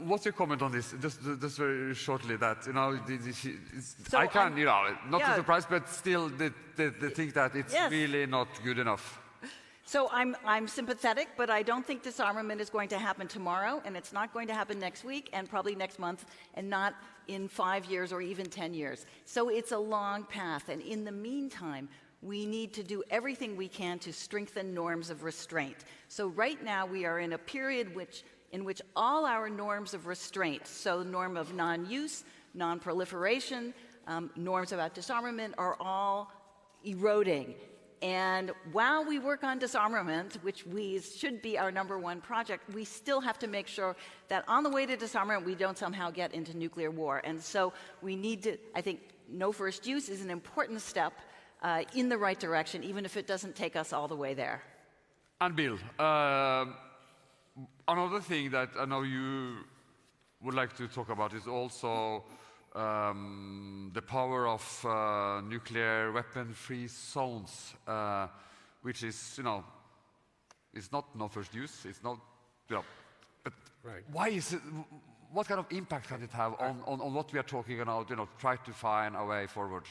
what's your comment on this? Just very shortly, that, So I can, not yeah. a surprise, but still they think that it's Yes. really not good enough. So I'm sympathetic, but I don't think disarmament is going to happen tomorrow, and it's not going to happen next week, and probably next month, and not in 5 years or even 10 years. So it's a long path, and in the meantime, we need to do everything we can to strengthen norms of restraint. So right now we are in a period in which all our norms of restraint, so the norm of non-use, non-proliferation, norms about disarmament, are all eroding. And while we work on disarmament, which should be our #1 project, we still have to make sure that on the way to disarmament, we don't somehow get into nuclear war. And so we need to, I think, no first use is an important step in the right direction, even if it doesn't take us all the way there. And Bill, another thing that I know you would like to talk about is also the power of nuclear weapon-free zones, which is, it's not no first use. It's not, but right. Why is it? What kind of impact can it have on what we are talking about? Try to find a way forward.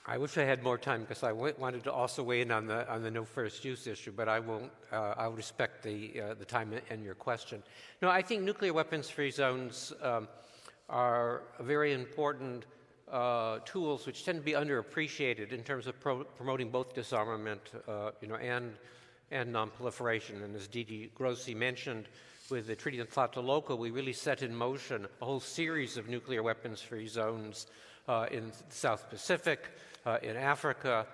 I wish I had more time because I wanted to also weigh in on the no first use issue, but I won't. I'll respect the time and your question. No, I think nuclear weapons-free zones are very important tools which tend to be underappreciated in terms of promoting both disarmament, and non-proliferation. And as Didi Grossi mentioned, with the Treaty of Tlatelolco, we really set in motion a whole series of nuclear weapons-free zones in the South Pacific, in Africa,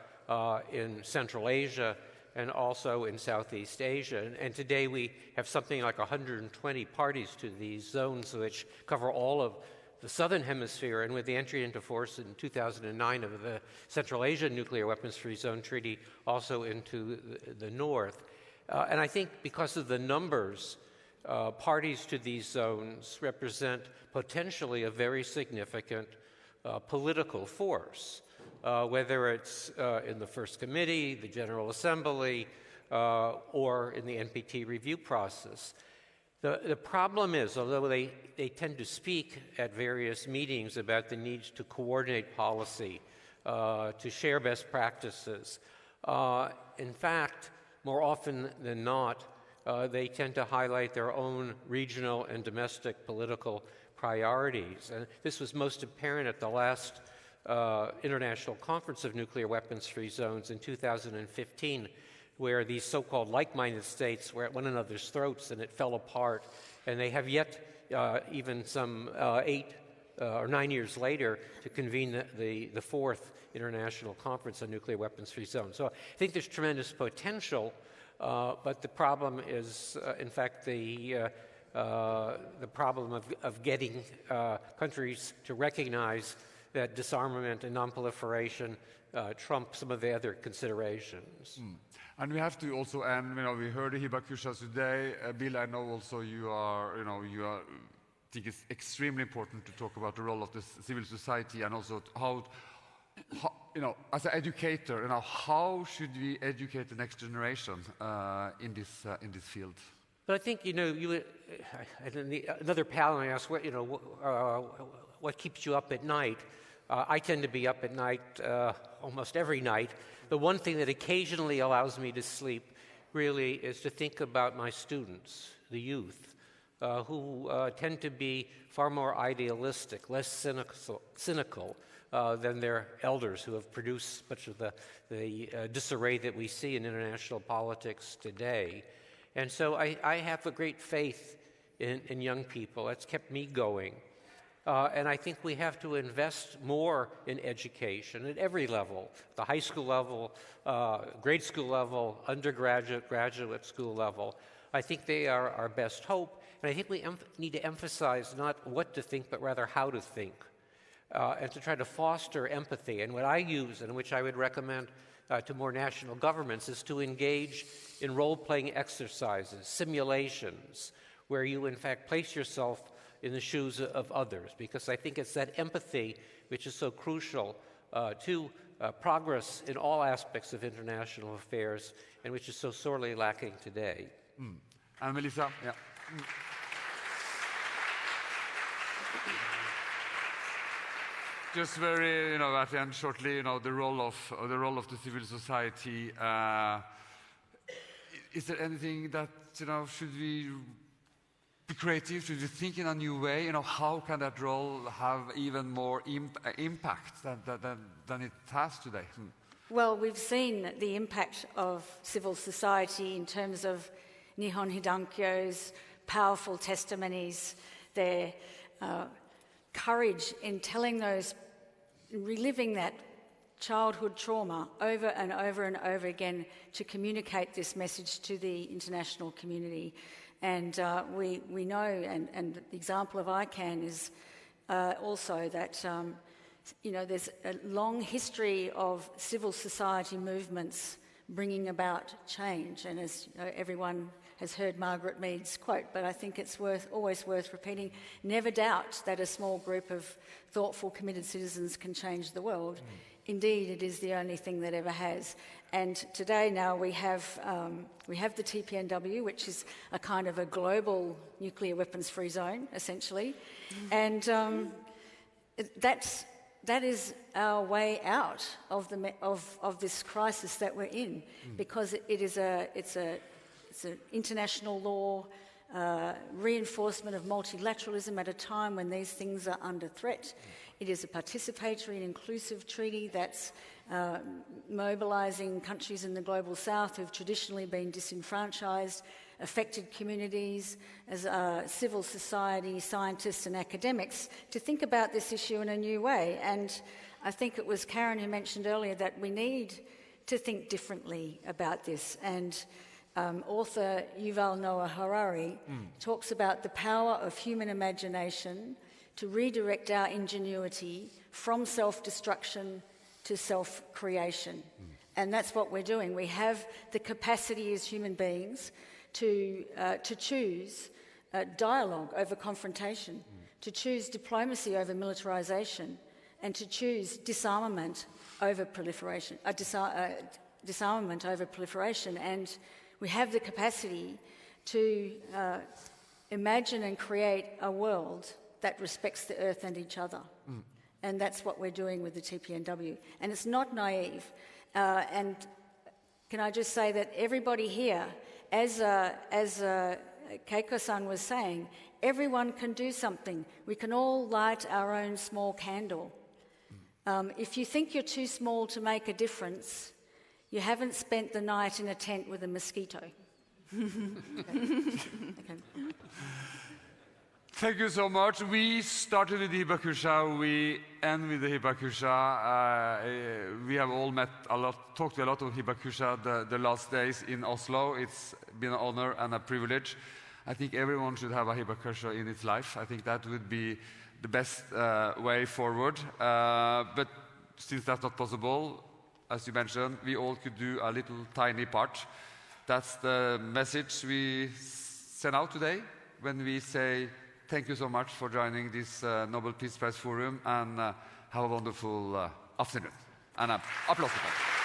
in Central Asia, and also in Southeast Asia. And today we have something like 120 parties to these zones, which cover all of the Southern Hemisphere, and with the entry into force in 2009 of the Central Asia Nuclear Weapons-Free Zone Treaty, also into the North. And I think because of the numbers, parties to these zones represent potentially a very significant political force, whether it's in the First Committee, the General Assembly, or in the NPT review process. The problem is, although they tend to speak at various meetings about the need to coordinate policy, to share best practices, in fact, more often than not, they tend to highlight their own regional and domestic political priorities. And this was most apparent at the last International Conference of Nuclear Weapons-Free Zones in 2015, where these so-called like-minded states were at one another's throats and it fell apart. And they have yet, even some 8 or 9 years later, to convene the fourth International Conference on Nuclear Weapons-Free Zones. So I think there's tremendous potential, but the problem is, in fact, the problem of getting countries to recognize that disarmament and non-proliferation trump some of the other considerations. And we have to also end, we heard the Hibakusha today. Bill, I know also you think it's extremely important to talk about the role of the civil society, and also how as an educator, how should we educate the next generation in this field? But I think, another panel asked, what keeps you up at night? I tend to be up at night almost every night. The one thing that occasionally allows me to sleep really is to think about my students, the youth, who tend to be far more idealistic, less cynical than their elders, who have produced much of the disarray that we see in international politics today. And so I have a great faith in young people. That's kept me going. And I think we have to invest more in education at every level, the high school level, grade school level, undergraduate, graduate school level. I think they are our best hope. And I think we need to emphasize not what to think, but rather how to think, and to try to foster empathy. And what I use, and which I would recommend to more national governments, is to engage in role-playing exercises, simulations, where you, in fact, place yourself in the shoes of others, because I think it's that empathy which is so crucial to progress in all aspects of international affairs, and which is so sorely lacking today. And Melissa, yeah. Just very, at the end, shortly, the role of the civil society. Is there anything that, should we be creative? Should we think in a new way? How can that role have even more impact than it has today? Well, we've seen the impact of civil society in terms of Nihon Hidankyo's powerful testimonies, their courage in reliving that childhood trauma over and over and over again to communicate this message to the international community. And we know, and the example of ICANN is also that, there's a long history of civil society movements bringing about change. And as everyone has heard Margaret Mead's quote, but I think it's always worth repeating, never doubt that a small group of thoughtful, committed citizens can change the world. Indeed, it is the only thing that ever has. And today now we have the TPNW, which is a kind of a global nuclear weapons-free zone, essentially. And that is our way out of this crisis that we're in, because it's an international law, reinforcement of multilateralism at a time when these things are under threat. It is a participatory and inclusive treaty that's mobilising countries in the global south who've traditionally been disenfranchised, affected communities, as civil society, scientists and academics, to think about this issue in a new way. And I think it was Karen who mentioned earlier that we need to think differently about this. And author Yuval Noah Harari talks about the power of human imagination to redirect our ingenuity from self-destruction to self-creation. And that's what we're doing. We have the capacity as human beings to choose dialogue over confrontation, to choose diplomacy over militarization, and to choose disarmament over proliferation. Disarmament over proliferation, and we have the capacity to imagine and create a world that respects the earth and each other. And that's what we're doing with the TPNW. And it's not naive. And can I just say that everybody here, as Keiko-san was saying, everyone can do something. We can all light our own small candle. If you think you're too small to make a difference, you haven't spent the night in a tent with a mosquito. Okay. Thank you so much. We started with the Hibakusha, we end with the Hibakusha. We have all talked a lot of Hibakusha the last days in Oslo. It's been an honor and a privilege. I think everyone should have a Hibakusha in its life. I think that would be the best way forward. But since that's not possible, as you mentioned, we all could do a little tiny part. That's the message we send out today when we say thank you so much for joining this Nobel Peace Prize Forum, and have a wonderful afternoon. And applause to them.